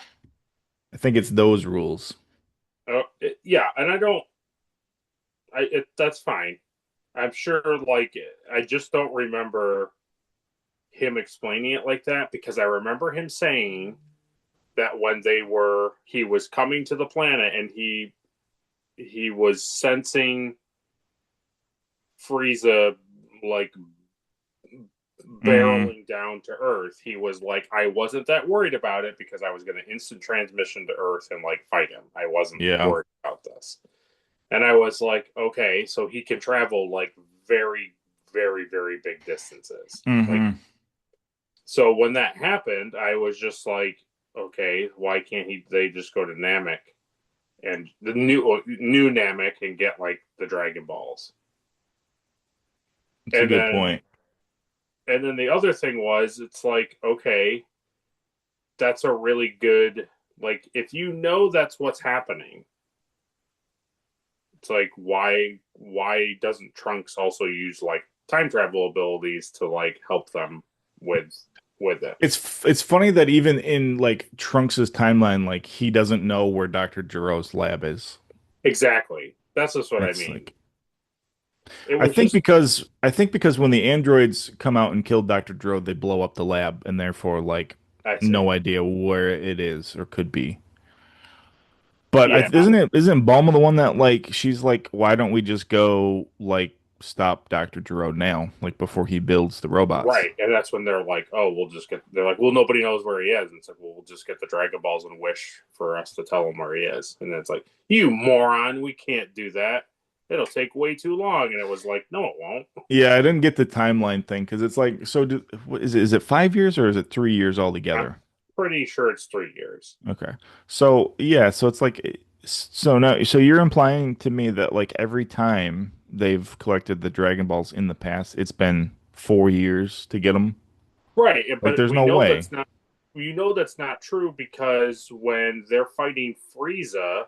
I think it's those rules. Yeah, and I don't. That's fine. I'm sure. Like, I just don't remember him explaining it like that because I remember him saying that when he was coming to the planet and he was sensing Frieza like Hmm. barreling down to Earth. He was like, I wasn't that worried about it because I was going to instant transmission to Earth and like fight him. I wasn't Yeah. worried about this. And I was like, okay, so he can travel like very, very, very big distances. Like, Hmm. so when that happened, I was just like, okay, why can't they just go to Namek and the new Namek and get like the Dragon Balls? It's a And good then point. the other thing was, it's like, okay, that's a really good, like, if you know that's what's happening, it's like, why doesn't Trunks also use like time travel abilities to like help them with it? It's funny that even in like Trunks's timeline, like he doesn't know where Dr. Jiro's lab is. Exactly, that's just what I It's mean. like It was just, I think because when the androids come out and kill Dr. Jiro, they blow up the lab and therefore like I no see. idea where it is or could be. But Yeah, isn't Bulma the one that like she's like, why don't we just go like stop Dr. Jiro now, like before he builds the robots? right. And that's when they're like, oh, we'll just get, they're like, well, nobody knows where he is. And it's like, well, we'll just get the Dragon Balls and wish for us to tell him where he is. And then it's like, you moron, we can't do that. It'll take way too long. And it was like, no, it won't. Yeah, I didn't get the timeline thing because it's like, is it 5 years or is it 3 years I'm altogether? pretty sure it's 3 years. Okay. So yeah, so it's like so now so you're implying to me that like every time they've collected the Dragon Balls in the past, it's been 4 years to get them. Right. Like But there's no way. we know that's not true because when they're fighting Frieza,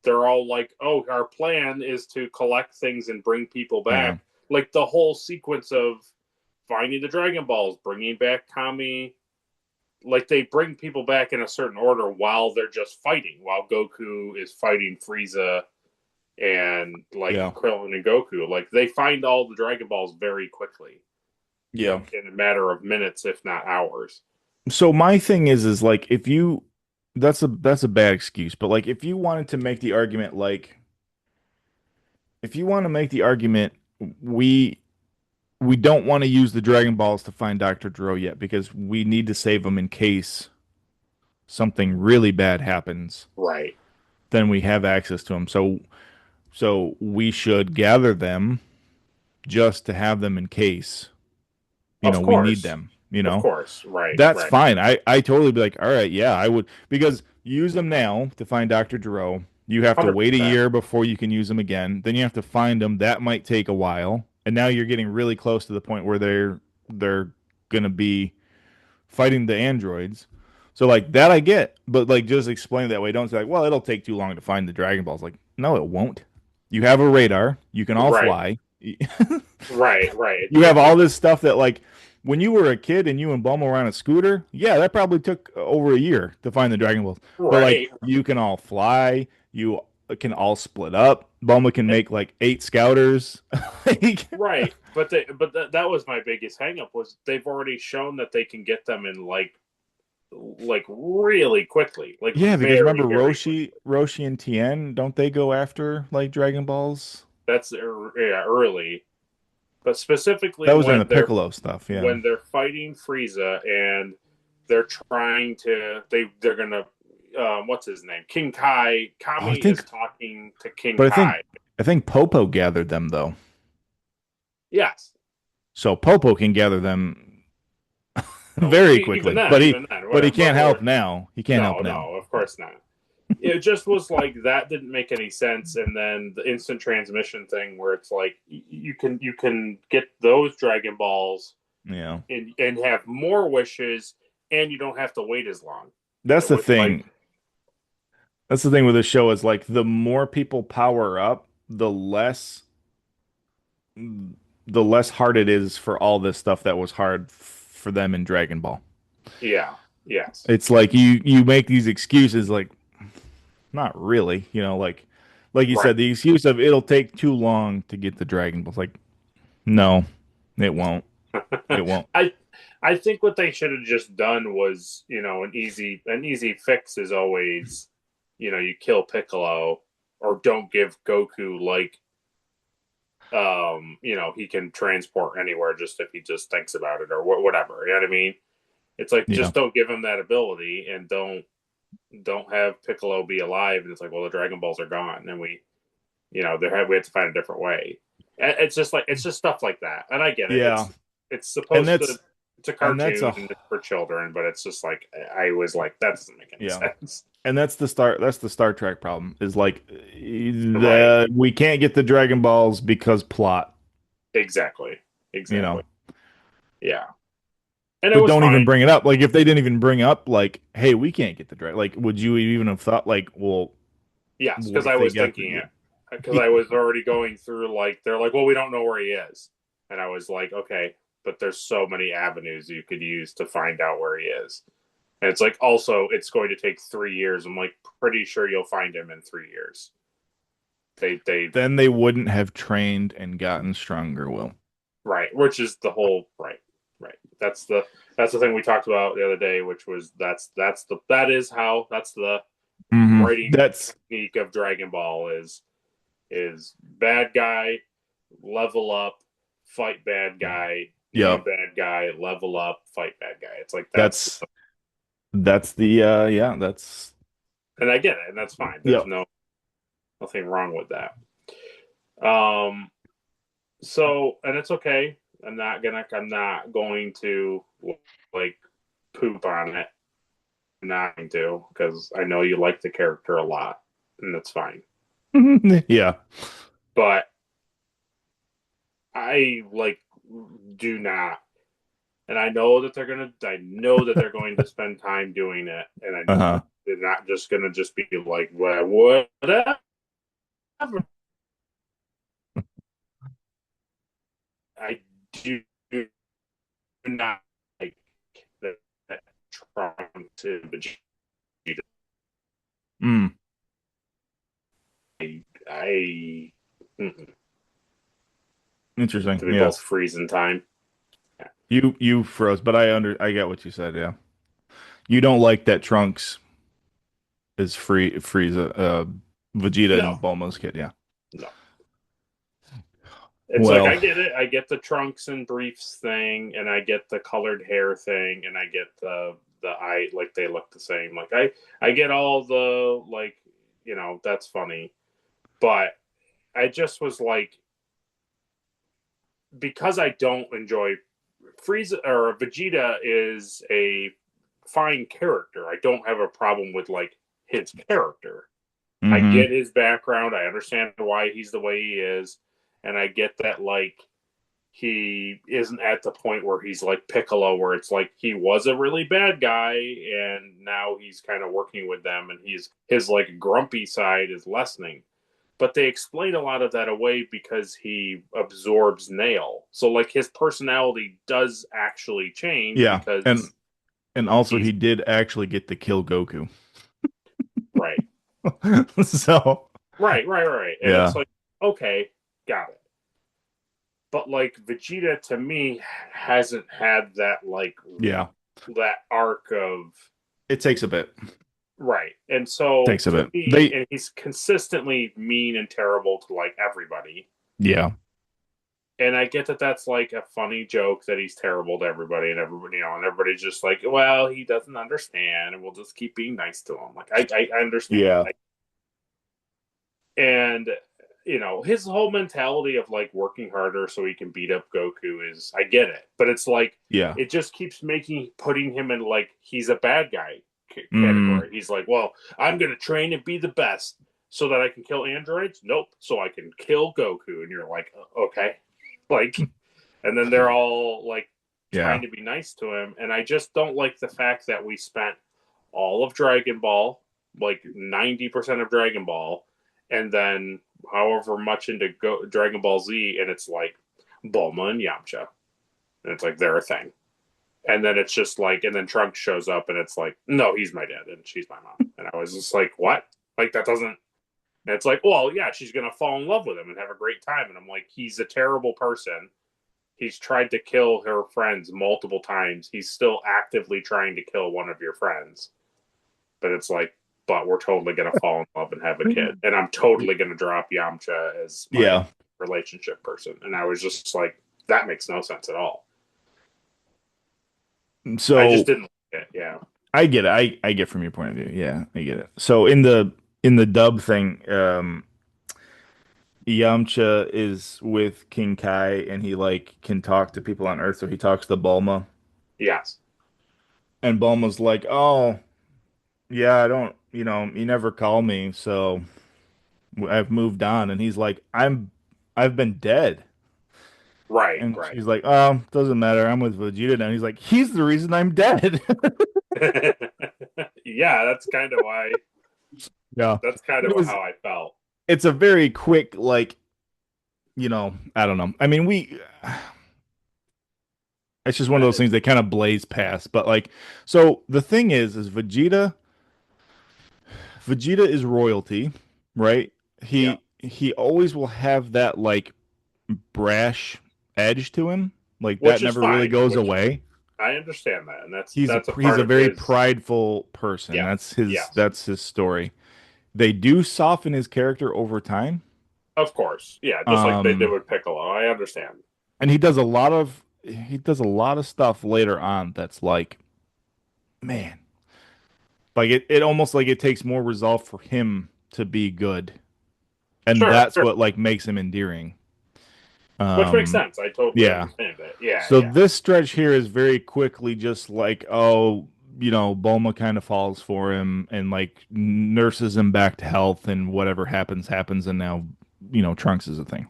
they're all like, oh, our plan is to collect things and bring people Yeah. back. Like the whole sequence of finding the Dragon Balls, bringing back Kami, like they bring people back in a certain order while they're just fighting, while Goku is fighting Frieza and like Yeah. Krillin and Goku. Like they find all the Dragon Balls very quickly, Yeah. like in a matter of minutes, if not hours. So my thing is like if you that's a bad excuse, but like if you wanted to make the argument like if you want to make the argument we we don't want to use the Dragon Balls to find Dr. Dro yet because we need to save them in case something really bad happens, Right. then we have access to them. So we should gather them just to have them in case, Of we need course. them, Of course. Right. That's Right. fine. I totally be like, all right, yeah, I would because use them now to find Dr. Gero. You have to wait a 100%. year before you can use them again. Then you have to find them. That might take a while. And now you're getting really close to the point where they're gonna be fighting the androids. So like that I get, but like just explain it that way. Don't say like, well, it'll take too long to find the Dragon Balls. Like, no, it won't. You have a radar. You can all Right. fly. Right. Right. You have all this stuff that like when you were a kid and you and Bulma were on a scooter, yeah, that probably took over a year to find the Dragon Balls. But like Right. you can all fly, you can all split up. Bulma can make like 8 scouters. Like, Right. That was my biggest hangup was they've already shown that they can get them in like really quickly, like yeah, because remember very very quickly. Roshi and Tien, don't they go after like Dragon Balls? That's yeah, early, but That specifically was during the Piccolo stuff, yeah. when they're fighting Frieza and they're trying to they're gonna what's his name, King Kai. Oh, I Kami is think talking to King but Kai. I think Popo gathered them though. Yes. So Popo can gather them No, very even quickly. then, even then, But he whatever. can't help now. He can't help No, now. no, of course not. It just was like that didn't make any sense, and then the instant transmission thing where it's like you can get those Dragon Balls Yeah. and have more wishes, and you don't have to wait as long. That's It the was like thing. That's the thing with this show is like the more people power up, the less hard it is for all this stuff that was hard for them in Dragon Ball. Yeah. Yes. It's like you make these excuses like not really, like you Right. said, the excuse of it'll take too long to get the Dragon Balls. Like, no, it won't. It won't. I I think what they should have just done was, an easy fix is always, you kill Piccolo or don't give Goku like he can transport anywhere just if he just thinks about it or whatever. You know what I mean? It's like Yeah. just don't give him that ability and don't have Piccolo be alive and it's like, well, the Dragon Balls are gone and we have to find a different way. It's just stuff like that. And I get it. Yeah. It's And supposed to that's it's a and that's cartoon a and it's for children, but it's just like I was like that doesn't make any yeah. sense. And that's the Star Trek problem is like Right. we can't get the Dragon Balls because plot, Exactly. you Exactly. know. Yeah. And it But was don't even fine. bring it up. Like if they didn't even bring up like, hey, we can't get the Dragon. Like, would you even have thought like, well, Yes, what because if I they was got thinking it. Because I was already going through like they're like, well, we don't know where he is, and I was like, okay, but there's so many avenues you could use to find out where he is, and it's like also it's going to take 3 years. I'm like pretty sure you'll find him in 3 years. They then they wouldn't have trained and gotten stronger, Will. right, which is the whole right. That's the thing we talked about the other day, which was that's the writing That's technique of Dragon Ball is bad guy, level up, fight bad guy, new yep. bad guy, level up, fight bad guy. It's like That's that's the yeah, that's and I get it, and that's fine. There's yep. nothing wrong with that. Um, so and it's okay. I'm not going to like poop on it. I'm not going to because I know you like the character a lot, and that's fine. Yeah. But I like do not and I know that they're going to spend time doing it, and I Uh-huh. they're not just gonna just be like, well, whatever. I do not like that Trunks and Vegeta. Mm. I Interesting. to be Yeah. both freeze in time. You froze, but I get what you said, yeah. You don't like that Trunks is Frieza, Vegeta and No, Bulma's kid, yeah. no. It's like Well, I get it. I get the trunks and briefs thing, and I get the colored hair thing, and I get the eye like they look the same. Like I get all the like that's funny, but I just was like because I don't enjoy Frieza or Vegeta is a fine character. I don't have a problem with like his character. I mm-hmm. get his background. I understand why he's the way he is, and I get that like he isn't at the point where he's like Piccolo, where it's like he was a really bad guy and now he's kind of working with them, and his like grumpy side is lessening. But they explain a lot of that away because he absorbs Nail, so like his personality does actually change Yeah. And because and also he's he did actually get to kill Goku. right, So, right, and it's yeah. like okay, got it. But like Vegeta to me hasn't had that like Yeah. that arc of It takes a bit. right. And so Takes a to bit. me, They and he's consistently mean and terrible to like everybody. yeah. And I get that that's like a funny joke that he's terrible to everybody, and everybody, and everybody's just like, well, he doesn't understand, and we'll just keep being nice to him. Like I understand Yeah. that, and his whole mentality of like working harder so he can beat up Goku is I get it, but it's like Yeah. it just keeps putting him in like he's a bad guy Mm, category. He's like, well, I'm gonna train and be the best so that I can kill androids. Nope, so I can kill Goku, and you're like, okay, like, and then they're all like yeah. trying to be nice to him, and I just don't like the fact that we spent all of Dragon Ball. like 90% of Dragon Ball, and then however much into Dragon Ball Z, and it's like Bulma and Yamcha, and it's like they're a thing. And then it's just like, and then Trunks shows up, and it's like, no, he's my dad, and she's my mom. And I was just like, what? Like that doesn't. And it's like, well, yeah, she's gonna fall in love with him and have a great time. And I'm like, he's a terrible person. He's tried to kill her friends multiple times. He's still actively trying to kill one of your friends. But it's like, but we're totally gonna fall in love and have a kid. And I'm totally gonna drop Yamcha as my Yeah. relationship person. And I was just like, that makes no sense at all. I just So didn't like it. Yeah. I get it. I get from your point of view. Yeah, I get it. So in the dub thing, Yamcha is with King Kai and he like can talk to people on Earth, so he talks to Bulma. Yes. And Bulma's like, "Oh, yeah, I don't, you never call me, so I've moved on." And he's like, I've been dead." Right. And Right. she's like, "Oh, doesn't matter. I'm with Vegeta now." And he's like, "He's the reason I'm dead." Yeah, that's kind of why. Yeah. That's kind It of was how I felt. it's a very quick like, I don't know. I mean, it's just one of those things they kind of blaze past, but like so the thing is Vegeta is royalty, right? Yeah, He always will have that like brash edge to him. Like that which is never really fine. goes Which away. I understand that, and He's a that's a he's part a of very his. prideful person. Yeah. Yes. That's his story. They do soften his character over time. Of course. Yeah, just like they did Um with Piccolo. I understand. and he does a lot of stuff later on that's like, man, like it almost like it takes more resolve for him to be good. And Sure, that's sure. what like makes him endearing. Which makes Um sense. I totally yeah. understand it. Yeah, So yeah. this stretch here is very quickly just like, oh, Bulma kind of falls for him and like nurses him back to health and whatever happens happens and now, Trunks is a thing.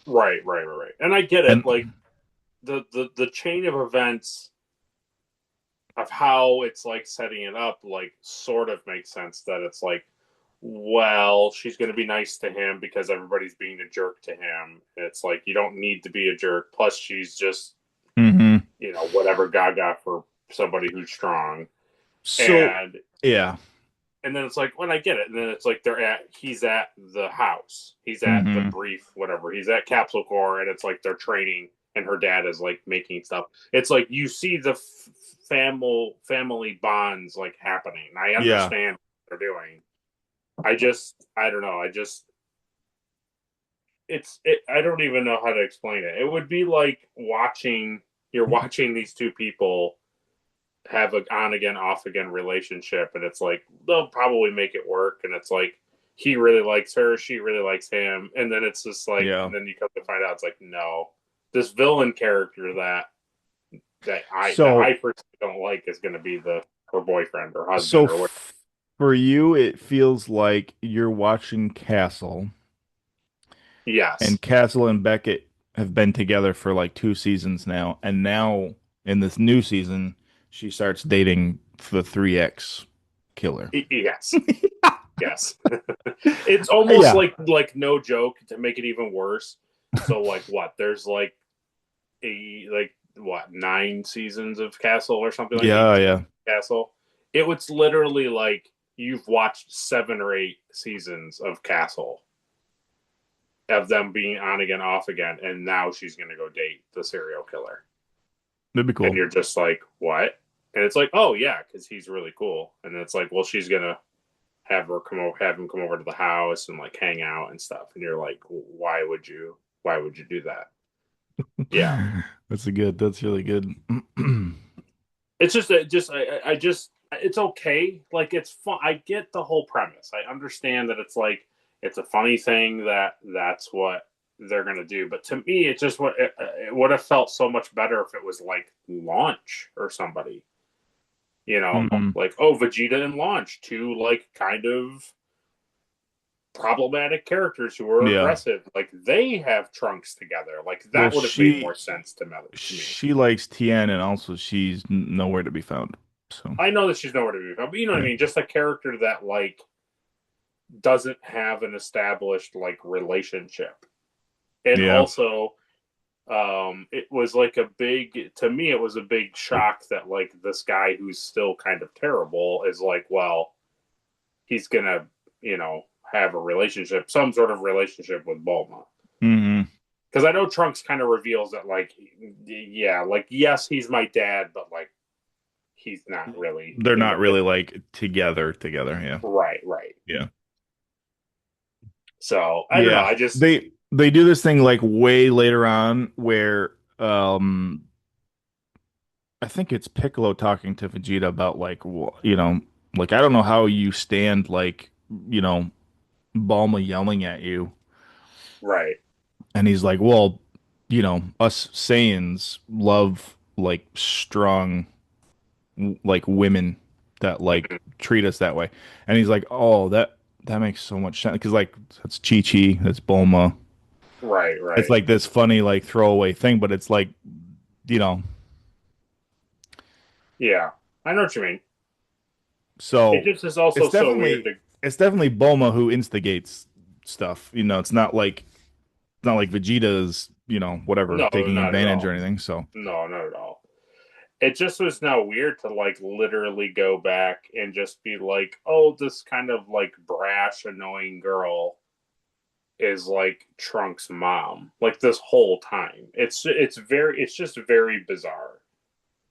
Right, right, right, right. And I get it. And Like the chain of events of how it's like setting it up, like sort of makes sense that it's like, well, she's going to be nice to him because everybody's being a jerk to him. It's like you don't need to be a jerk. Plus, she's just hmm whatever gaga for somebody who's strong. so And yeah. then it's like when I get it, and then it's like he's at the house, he's at the hmm brief, whatever, he's at Capsule Corps, and it's like they're training, and her dad is like making stuff. It's like you see the family bonds like happening. I Yeah. understand what they're doing. I don't know. I don't even know how to explain it. It would be like you're watching these two people have a on again off again relationship, and it's like they'll probably make it work, and it's like he really likes her, she really likes him, and then it's just like, Yeah. and then you come to find out it's like, no, this villain character that I So personally don't like is going to be the her boyfriend or so husband or what. for you it feels like you're watching Castle and Yes. Castle and Beckett have been together for like 2 seasons now, and now in this new season, she starts dating the 3X killer. Yes. Yes. It's almost Yeah, like no joke to make it even worse. So like what? There's like a like what 9 seasons of Castle or something like yeah, 8 seasons yeah. of Castle. It was literally like you've watched 7 or 8 seasons of Castle of them being on again, off again, and now she's gonna go date the serial killer, That'd be and cool. you're just like, what? And it's like, oh yeah, because he's really cool, and it's like, well, she's gonna have him come over to the house and like hang out and stuff, and you're like, why would you do that? Yeah, That's really good. it's just I just it's okay. Like it's fun. I get the whole premise. I understand that it's like it's a funny thing that's what they're gonna do. But to me, it just it would have felt so much better if it was like Launch or somebody. Mhm. Like oh Vegeta and Launch, two like kind of problematic characters who are Yeah. aggressive. Like they have Trunks together. Like Well, that would have made more sense to me. she likes Tien, and also she's nowhere to be found. So I know that she's nowhere to be found, but you know what I yeah, mean. Just a character that like doesn't have an established like relationship, and yeah, also it was like a big to me it was a big shock that like this guy who's still kind of terrible is like, well, he's gonna, you know, have a relationship, some sort of relationship with Bulma. hmm Because I know Trunks kind of reveals that like, yeah, like yes, he's my dad, but like he's not really they're in not the really like together. Yeah, right, right. yeah, So I don't know. yeah. I just They do this thing like way later on where I think it's Piccolo talking to Vegeta about like like I don't know how you stand like you know Bulma yelling at you, right. and he's like, well, us Saiyans love like strong like women that like Mhm. treat us that way, and he's like, oh, that makes so much sense because like that's Chi Chi, that's Bulma. Right, It's right. like this funny like throwaway thing, but it's like you know, Yeah, I know what you mean. It so just is also it's so weird definitely to it's definitely Bulma who instigates stuff. It's not like Vegeta's whatever no, taking not at advantage or all. anything. So No, not at all. It just was now weird to like literally go back and just be like, oh, this kind of like brash, annoying girl is like Trunk's mom. Like this whole time. It's just very bizarre.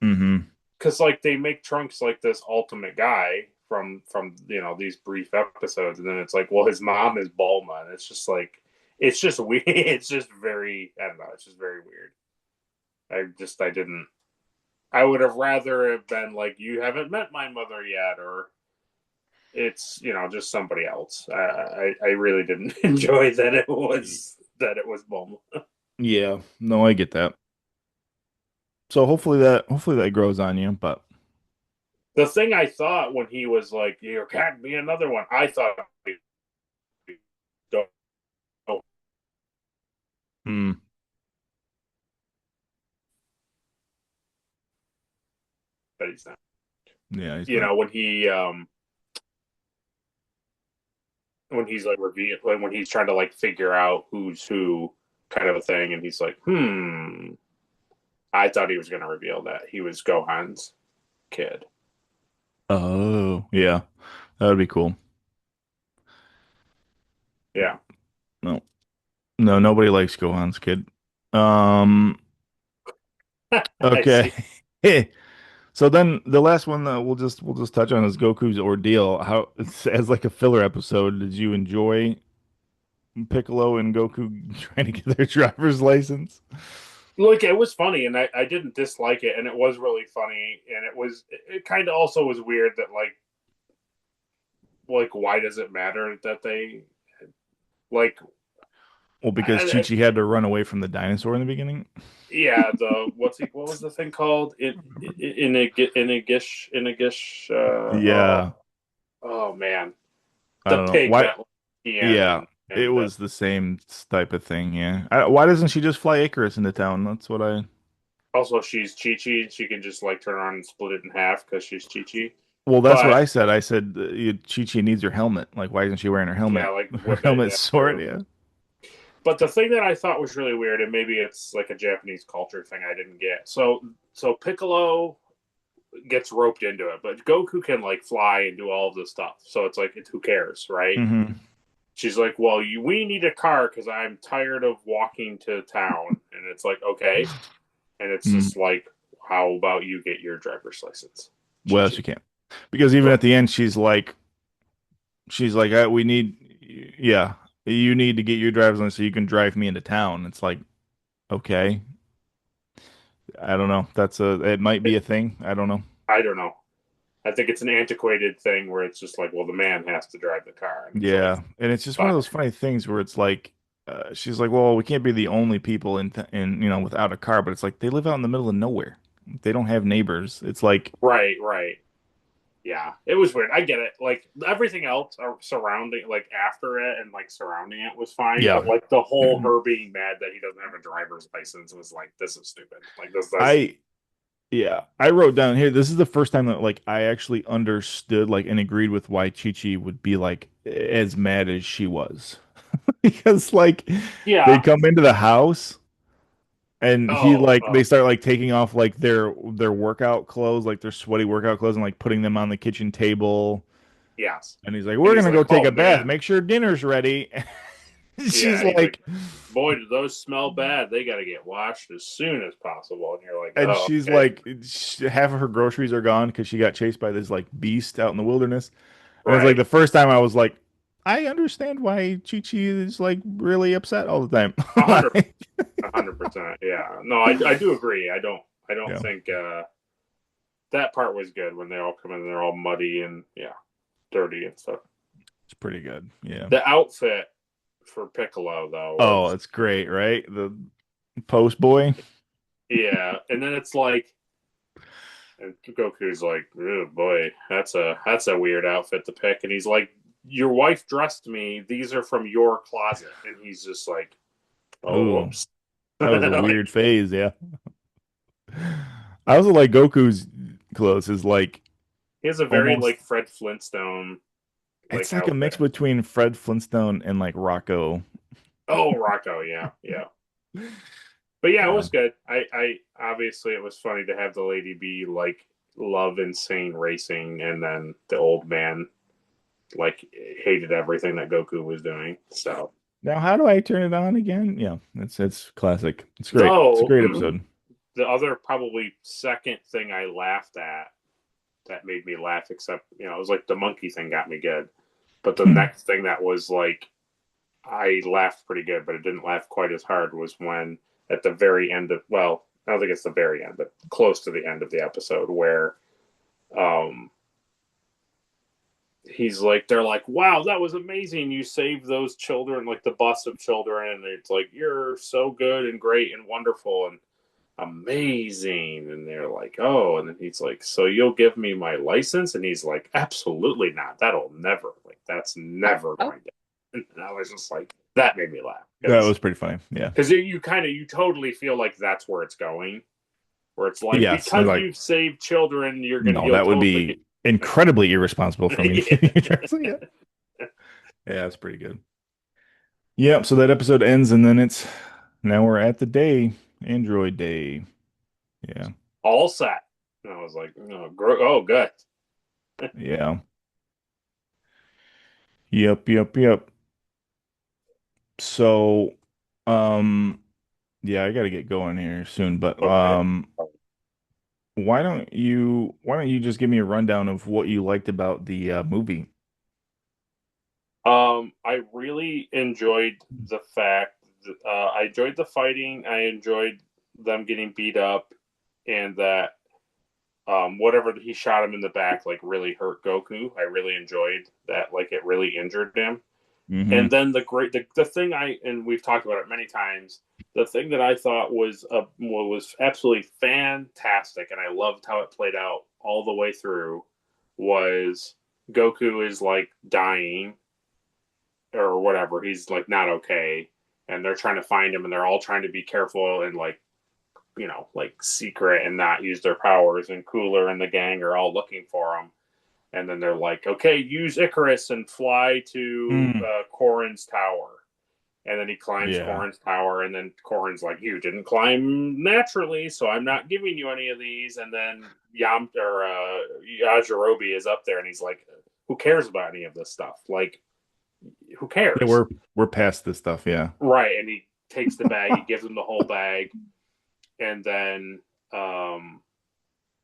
hmm Cause like they make Trunks like this ultimate guy from you know these brief episodes, and then it's like, well, his mom is Bulma, and it's just like it's just weird. It's just very I don't know. It's just very weird. I didn't. I would have rather have been like, you haven't met my mother yet, or it's you know just somebody else. I really didn't enjoy that it was Bulma. Yeah, no, I get that. So hopefully that grows on you, but The thing I thought when he was like, "There can't be another one," I thought, "Don't," mm, but he's not. yeah, he's You not. know when he's like when he's trying to like figure out who's who, kind of a thing, and he's like, "Hmm." I thought he was going to reveal that he was Gohan's kid. Oh, yeah, that would be cool. Yeah, No, no, nobody likes Gohan's kid. Um, I see. okay. So then the last one that we'll just touch on is Goku's ordeal. How as like a filler episode, did you enjoy Piccolo and Goku trying to get their driver's license? Like it was funny, and I didn't dislike it, and it was really funny, and it kind of also was weird that like why does it matter that they like Well, because Chi-Chi had to run away from the dinosaur in the beginning. yeah the what was the thing called in a gish Yeah, oh man I the don't know pig why. that Ian Yeah, it and was the same type of thing. Yeah, why doesn't she just fly Icarus into town? That's what I. also she's Chi Chi and she can just like turn around and split it in half because she's Chi Chi. Well, that's what But I said. I said Chi-Chi needs her helmet. Like, why isn't she wearing her yeah, helmet? like Her whip it. helmet That's sword. true. Yeah. But the thing that I thought was really weird, and maybe it's like a Japanese culture thing I didn't get. So Piccolo gets roped into it, but Goku can like fly and do all of this stuff. So it's like, who cares, right? hmm She's like, well, we need a car because I'm tired of walking to town, and it's like, okay, and it's hmm just like, how about you get your driver's license, Chi Well, Chi? she can't because even Right, at the end, she's like, we need, yeah, you need to get your driver's license so you can drive me into town. It's like, okay, I don't know. It might be a thing. I don't know. I don't know. I think it's an antiquated thing where it's just like, well, the man has to drive the car, and it's like, Yeah, and it's just one of but those funny things where it's like, she's like, well, we can't be the only people without a car, but it's like they live out in the middle of nowhere. They don't have neighbors. It's like, right, right. Yeah, it was weird. I get it. Like everything else surrounding, like after it and like surrounding it was fine, yeah, but like the whole her being mad that he doesn't have a driver's license was like, this is stupid. Like this does I Yeah, I wrote down here. This is the first time that like I actually understood like and agreed with why Chi-Chi would be like as mad as she was. Because like they Yeah. come into the house and he Oh, like they start like taking off like their workout clothes, like their sweaty workout clothes and like putting them on the kitchen table. yes. And he's like, And "We're he's gonna go like, take "Oh a bath. man." Make sure dinner's ready." She's Yeah, he's like, like, "Boy, do those smell bad. They got to get washed as soon as possible." And you're like, and "Oh, she's okay." like, half of her groceries are gone because she got chased by this like beast out in the wilderness. And it's like Right. the first time I was like, I understand why Chi-Chi is like really upset all the time. A hundred, Like, 100%. Yeah. No, I do agree. I don't yeah, think that part was good when they all come in. They're all muddy and yeah, dirty and stuff. it's pretty good. Yeah. The outfit for Piccolo though Oh, was it's great, right? The post boy. yeah, and then it's like, and Goku's like, oh boy, that's a weird outfit to pick, and he's like, your wife dressed me. These are from your closet, and he's just like, oh Ooh, whoops. that was a Like, weird phase. Yeah. I also like Goku's clothes is like he has a very almost, like Fred Flintstone it's like like a mix outfit. between Fred Flintstone and like Rocco. Oh, Rocco, yeah, yeah. But yeah, it Yeah. was good. I obviously it was funny to have the lady be like love insane racing, and then the old man like hated everything that Goku was doing. So Now, how do I turn it on again? Yeah, it's classic. It's great. It's a though great episode. the other probably second thing I laughed at that made me laugh, except it was like the monkey thing got me good. But the next thing that was like I laughed pretty good, but it didn't laugh quite as hard was when at the very end of I don't think it's the very end, but close to the end of the episode where um he's like they're like, wow, that was amazing. You saved those children, like the bus of children, and it's like you're so good and great and wonderful and amazing. And they're like, oh, and then he's like, so you'll give me my license? And he's like, absolutely not. That'll never, like, that's never going to. And I was just like, that made me laugh That was pretty funny. Yeah. because you kind of, you totally feel like that's where it's going, where it's like, Yes. I was because like, you've saved children, no, you'll that would totally get. be incredibly irresponsible for me in Yeah. the future. So, yeah. Yeah, that's pretty good. Yep. So that episode ends, and then it's now we're at the day, Android Day. Yeah. All set. And I was like, oh, oh good. Yeah. Yep. Yep. Yep. So, um, yeah, I gotta get going here soon, but Okay. why don't you just give me a rundown of what you liked about the movie? I really enjoyed the fact that, I enjoyed the fighting. I enjoyed them getting beat up, and that whatever he shot him in the back like really hurt Goku. I really enjoyed that. Like it really injured him. And Hmm. then the thing and we've talked about it many times. The thing that I thought was absolutely fantastic, and I loved how it played out all the way through, was Goku is like dying or whatever. He's like not okay, and they're trying to find him, and they're all trying to be careful and like like secret and not use their powers. And Cooler and the gang are all looking for him, and then they're like, "Okay, use Icarus and fly to Mm. Korin's tower." And then he climbs Yeah. Korin's tower, and then Korin's like, "You didn't climb naturally, so I'm not giving you any of these." And then Yajirobe is up there, and he's like, "Who cares about any of this stuff? Like, who Yeah, cares?" we're past this stuff, yeah. Right. And he takes the bag, he gives him the whole bag, and then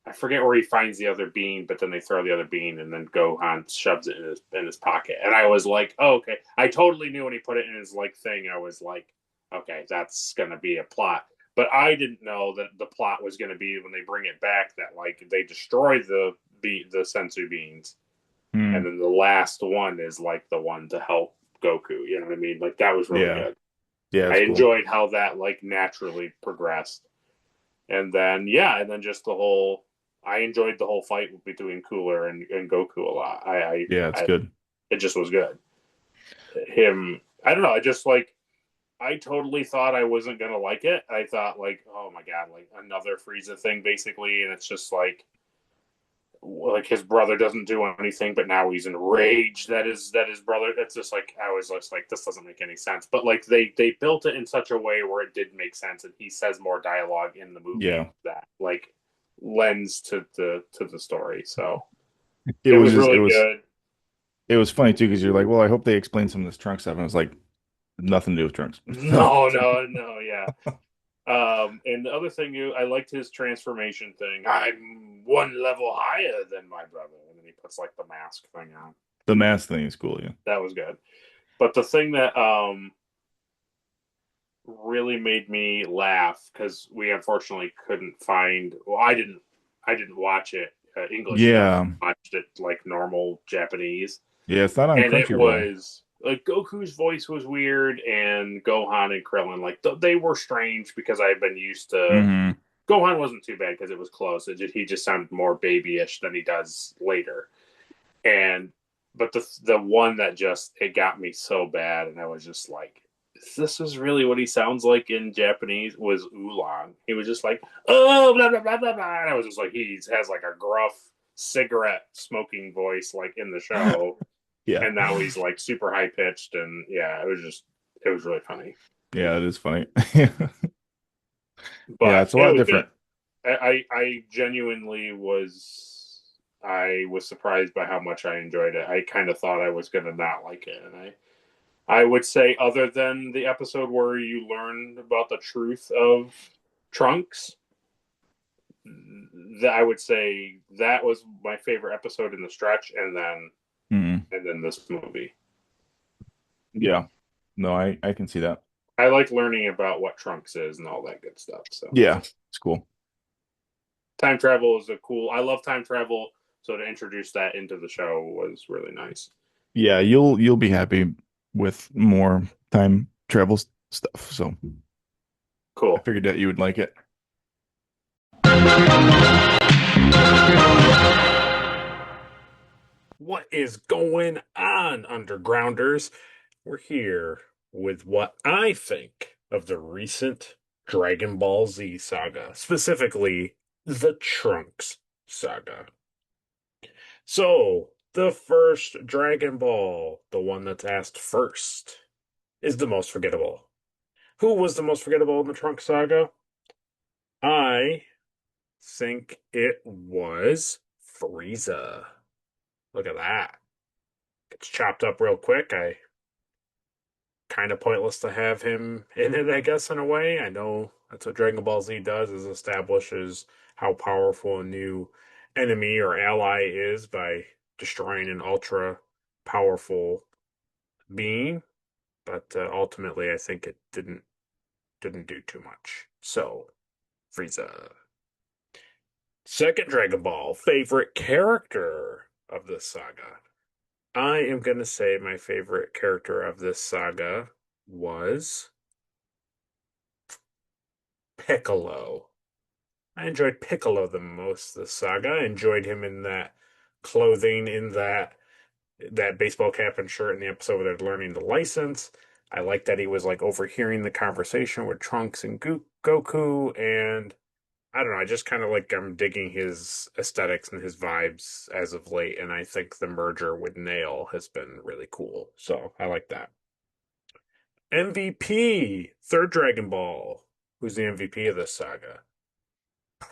I forget where he finds the other bean, but then they throw the other bean, and then Gohan shoves it in his pocket. And I was like, oh, okay. I totally knew when he put it in his like thing. I was like, okay, that's gonna be a plot. But I didn't know that the plot was gonna be when they bring it back that like they destroy the sensu beans, and Mm. then the last one is like the one to help Goku. You know what I mean? Like that was really Yeah. good. Yeah, I it's cool. enjoyed how that like naturally progressed. And then yeah, and then just the whole I enjoyed the whole fight between Cooler and Goku a lot. Yeah, it's I good. it just was good. Him, I don't know. I just like. I totally thought I wasn't gonna like it. I thought like, oh my god, like another Frieza thing basically, and it's just like his brother doesn't do anything, but now he's enraged that his brother. It's just like I was just like, this doesn't make any sense. But like they built it in such a way where it did make sense, and he says more dialogue in the movie Yeah. that like lends to the story. So It it was was just really good. it was funny too because you're like, well, I hope they explain some of this trunk stuff, and it's like nothing to do with trunks. So No, no, no, yeah. And the other thing, I liked his transformation thing. I'm one level higher than my brother, and then he puts like the mask thing on. the mask thing is cool, yeah. That was good. But the thing that really made me laugh because we unfortunately couldn't find. Well, I didn't watch it English dub. Yeah. I watched it like normal Japanese, Yeah, it's not on and it Crunchyroll. was like Goku's voice was weird, and Gohan and Krillin like they were strange because I had been used to. Hmm. Gohan wasn't too bad because it was close. He just sounded more babyish than he does later. And but the one that just it got me so bad, and I was just like, this is really what he sounds like in Japanese was Oolong. He was just like, oh blah blah blah blah blah. And I was just like, he has like a gruff cigarette smoking voice like in the show, Yeah. and now he's like super high pitched, and yeah, it was really funny, Yeah, it is funny. Yeah, but it's a it lot was good. different. I genuinely was I was surprised by how much I enjoyed it. I kind of thought I was gonna not like it, and I would say other than the episode where you learned about the truth of Trunks, that I would say that was my favorite episode in the stretch, Hmm. and then this movie. Yeah. No, I can see that. I like learning about what Trunks is and all that good stuff. So Yeah, it's cool. time travel is a cool. I love time travel, so to introduce that into the show was really nice. Yeah, you'll be happy with more time travel stuff. So I Cool. figured that you would like it. What is going on, Undergrounders? We're here with what I think of the recent Dragon Ball Z saga, specifically the Trunks saga. So, the first Dragon Ball, the one that's asked first, is the most forgettable. Who was the most forgettable in the Trunks saga? I think it was Frieza. Look at that. Gets chopped up real quick. I kind of pointless to have him in it, I guess, in a way. I know that's what Dragon Ball Z does, is establishes how powerful a new enemy or ally is by destroying an ultra powerful being. But ultimately, I think it didn't do too much. So, Frieza. Second Dragon Ball, favorite character of this saga. I am going to say my favorite character of this saga was Piccolo. I enjoyed Piccolo the most this saga. I enjoyed him in that clothing, in that baseball cap and shirt in the episode where they're learning the license. I like that he was like overhearing the conversation with Trunks and Goku, and I don't know. I just kind of like I'm digging his aesthetics and his vibes as of late, and I think the merger with Nail has been really cool. So I like that. MVP, third Dragon Ball. Who's the MVP of this saga?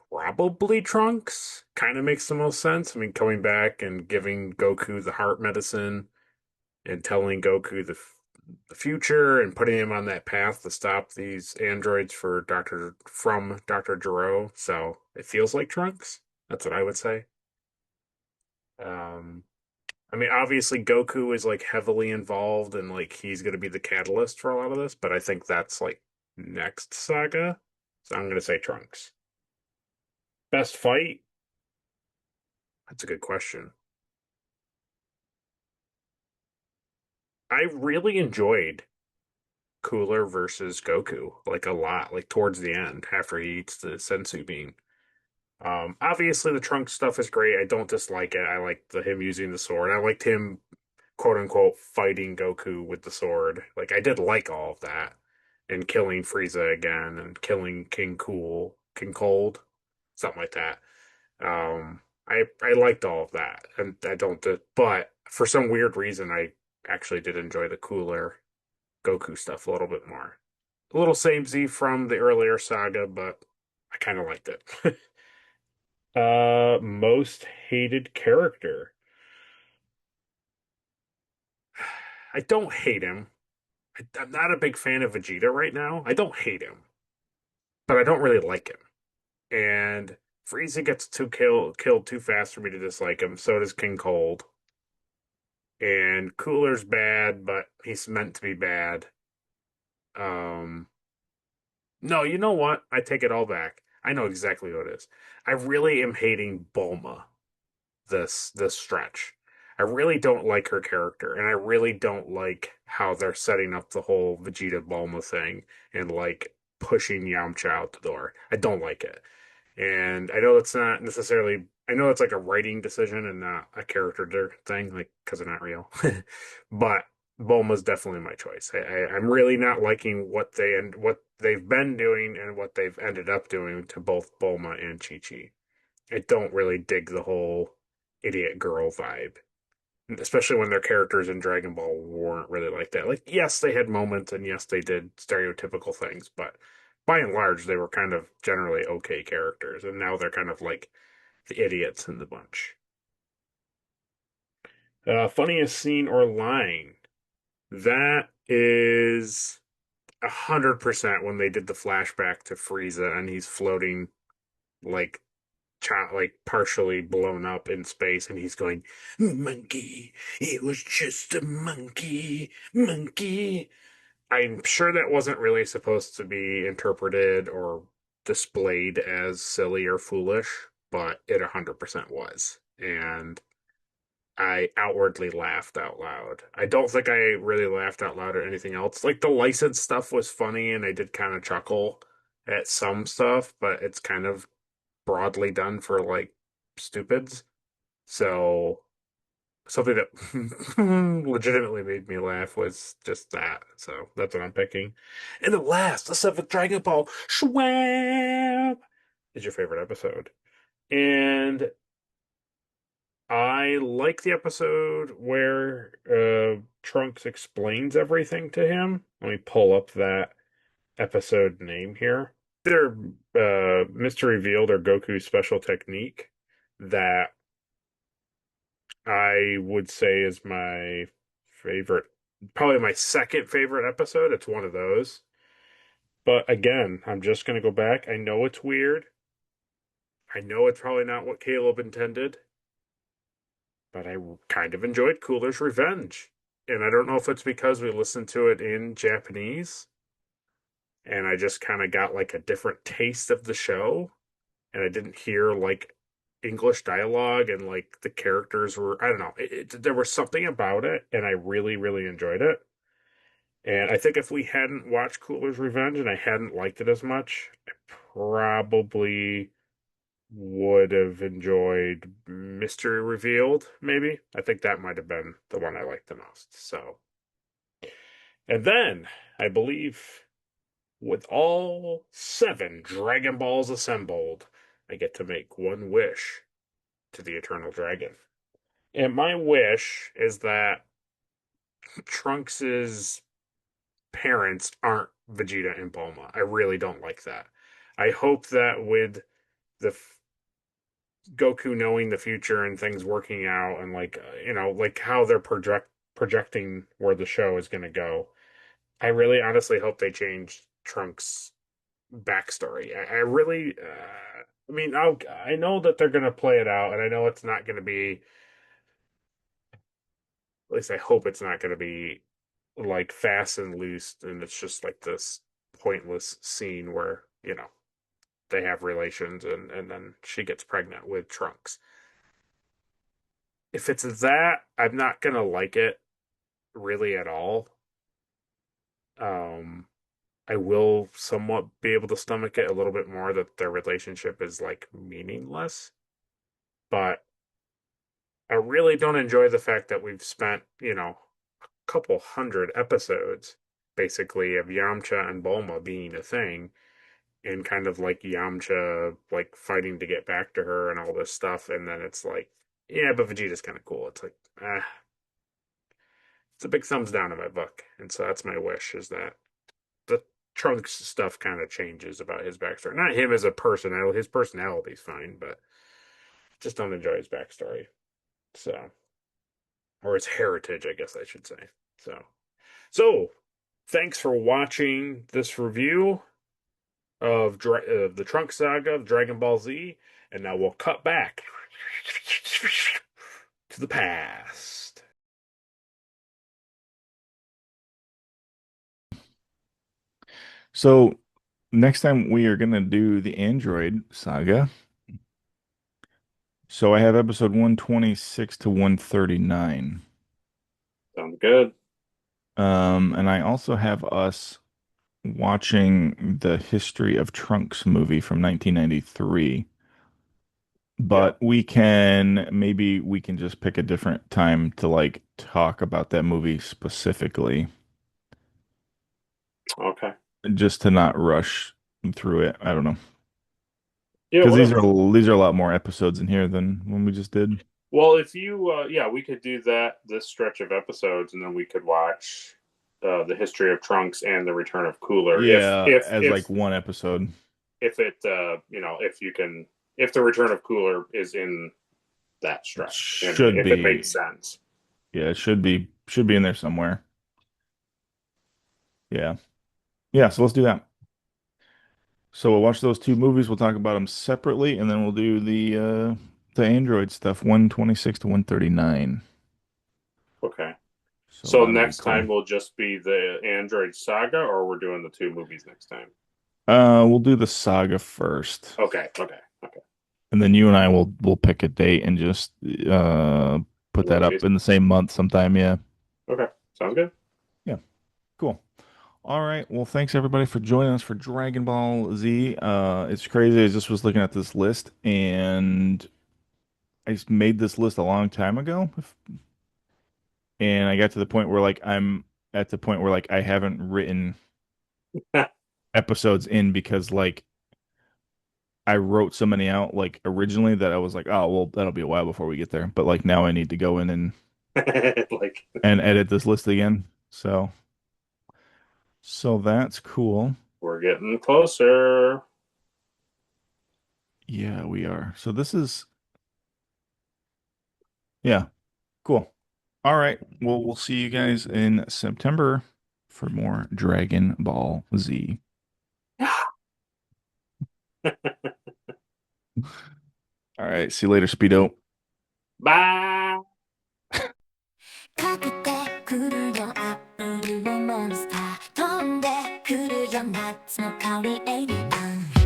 Probably Trunks. Kind of makes the most sense. I mean, coming back and giving Goku the heart medicine and telling Goku the future and putting him on that path to stop these androids from Dr. Gero. So it feels like Trunks. That's what I would say. Um, I mean, obviously Goku is like heavily involved and like he's going to be the catalyst for a lot of this, but I think that's like next saga. So I'm going to say Trunks. Best fight? That's a good question. I really enjoyed Cooler versus Goku like a lot, like towards the end after he eats the sensu bean. Obviously the trunk stuff is great. I don't dislike it. I liked him using the sword. I liked him quote unquote fighting Goku with the sword. Like I did like all of that. and killing Frieza again and killing King Cold, something like that. I liked all of that, and I don't, but for some weird reason, I actually did enjoy the cooler Goku stuff a little bit more. A little samey from the earlier saga, but I kind of liked it. Most hated character. I don't hate him. I'm not a big fan of Vegeta right now. I don't hate him, but I don't really like him. And Frieza gets killed too fast for me to dislike him. So does King Cold. And Cooler's bad, but he's meant to be bad. Um, no, you know what? I take it all back. I know exactly what it is. I really am hating Bulma this stretch. I really don't like her character, and I really don't like how they're setting up the whole Vegeta Bulma thing and like pushing Yamcha out the door. I don't like it. And I know it's not necessarily, I know it's like a writing decision and not a character thing, like, because they're not real. But Bulma's definitely my choice. I'm really not liking what they've been doing and what they've ended up doing to both Bulma and Chi-Chi. I don't really dig the whole idiot girl vibe, especially when their characters in Dragon Ball weren't really like that. Like, yes, they had moments and yes, they did stereotypical things, but by and large, they were kind of generally okay characters. And now they're kind of like the idiots in the bunch. Funniest scene or line? That is 100% when they did the flashback to Frieza and he's floating like like partially blown up in space and he's going, monkey, it was just a monkey, monkey. I'm sure that wasn't really supposed to be interpreted or displayed as silly or foolish, but it 100% was. And I outwardly laughed out loud. I don't think I really laughed out loud at anything else. Like the license stuff was funny and I did kind of chuckle at some stuff, but it's kind of broadly done for like stupids. So something that legitimately made me laugh was just that. So that's what I'm picking. And the last, the seventh Dragon Ball Schwab is your favorite episode. And I like the episode where Trunks explains everything to him. Let me pull up that episode name here. Their mystery revealed or Goku's special technique that I would say is my favorite, probably my second favorite episode. It's one of those. But again, I'm just going to go back. I know it's weird. I know it's probably not what Caleb intended, but I kind of enjoyed Cooler's Revenge. And I don't know if it's because we listened to it in Japanese and I just kind of got like a different taste of the show and I didn't hear like English dialogue and like the characters were, I don't know, there was something about it and I really, really enjoyed it. And I think if we hadn't watched Cooler's Revenge and I hadn't liked it as much, I probably would have enjoyed Mystery Revealed, maybe. I think that might have been the one I liked the most. So, and then I believe with all seven Dragon Balls assembled, I get to make one wish to the Eternal Dragon. And my wish is that Trunks's parents aren't Vegeta and Bulma. I really don't like that. I hope that with the Goku knowing the future and things working out and like like how they're projecting where the show is going to go. I really honestly hope they change Trunks' backstory. I really I mean, I know that they're going to play it out and I know it's not going to be, at least I hope it's not going to be like fast and loose and it's just like this pointless scene where, they have relations and then she gets pregnant with Trunks. If it's that, I'm not gonna like it really at all. Um, I will somewhat be able to stomach it a little bit more that their relationship is like meaningless, but I really don't enjoy the fact that we've spent, a couple hundred episodes basically of Yamcha and Bulma being a thing, and kind of like Yamcha like fighting to get back to her and all this stuff, and then it's like, yeah, but Vegeta's kind of cool. It's like, it's a big thumbs down in my book, and so that's my wish is that the Trunks stuff kind of changes about his backstory. Not him as a person, his personality's fine, but just don't enjoy his backstory. So, or his heritage, I guess I should say. So thanks for watching this review of the Trunks Saga of Dragon Ball Z, and now we'll cut back to the past. So next time we are gonna do the Android saga. So I have episode 126 to 139. Sounds good. And I also have us watching the History of Trunks movie from 1993. Yeah. But maybe we can just pick a different time to like talk about that movie specifically, Okay. just to not rush through it. I don't know. Yeah. Because Whatever. these are a lot more episodes in here than when we just did. Well, if you, yeah, we could do that this stretch of episodes, and then we could watch the history of Trunks and the Return of Cooler. Yeah, as like one episode. If it, if you can, if the Return of Cooler is in that It stretch, and should if it makes be. sense. Yeah, it should be in there somewhere. Yeah. Yeah, so let's do that. So we'll watch those two movies. We'll talk about them separately, and then we'll do the Android stuff, 126 to 139. Okay. So So that'll be next cool. time will just be the Android Saga, or we're doing the two movies next time. We'll do the saga first, Okay. Okay. Okay. and then you and I will pick a date and just put The that up movies. in the same month sometime. Yeah. Okay. Sounds good. Yeah. Cool. All right. Well, thanks everybody for joining us for Dragon Ball Z. It's crazy. I just was looking at this list and I just made this list a long time ago, and I got to the point where like I'm at the point where like I haven't written episodes in because like I wrote so many out like originally that I was like, oh well, that'll be a while before we get there. But like now I need to go in Like and edit this list again. So that's cool. we're getting closer. Yeah, we are. So this is yeah, cool. All right. Well, we'll see you guys in September for more Dragon Ball Z. All right. See you later, Speedo. Bye. かけてくるよアップルのモンスター飛んでくるよ夏の香りエイリアン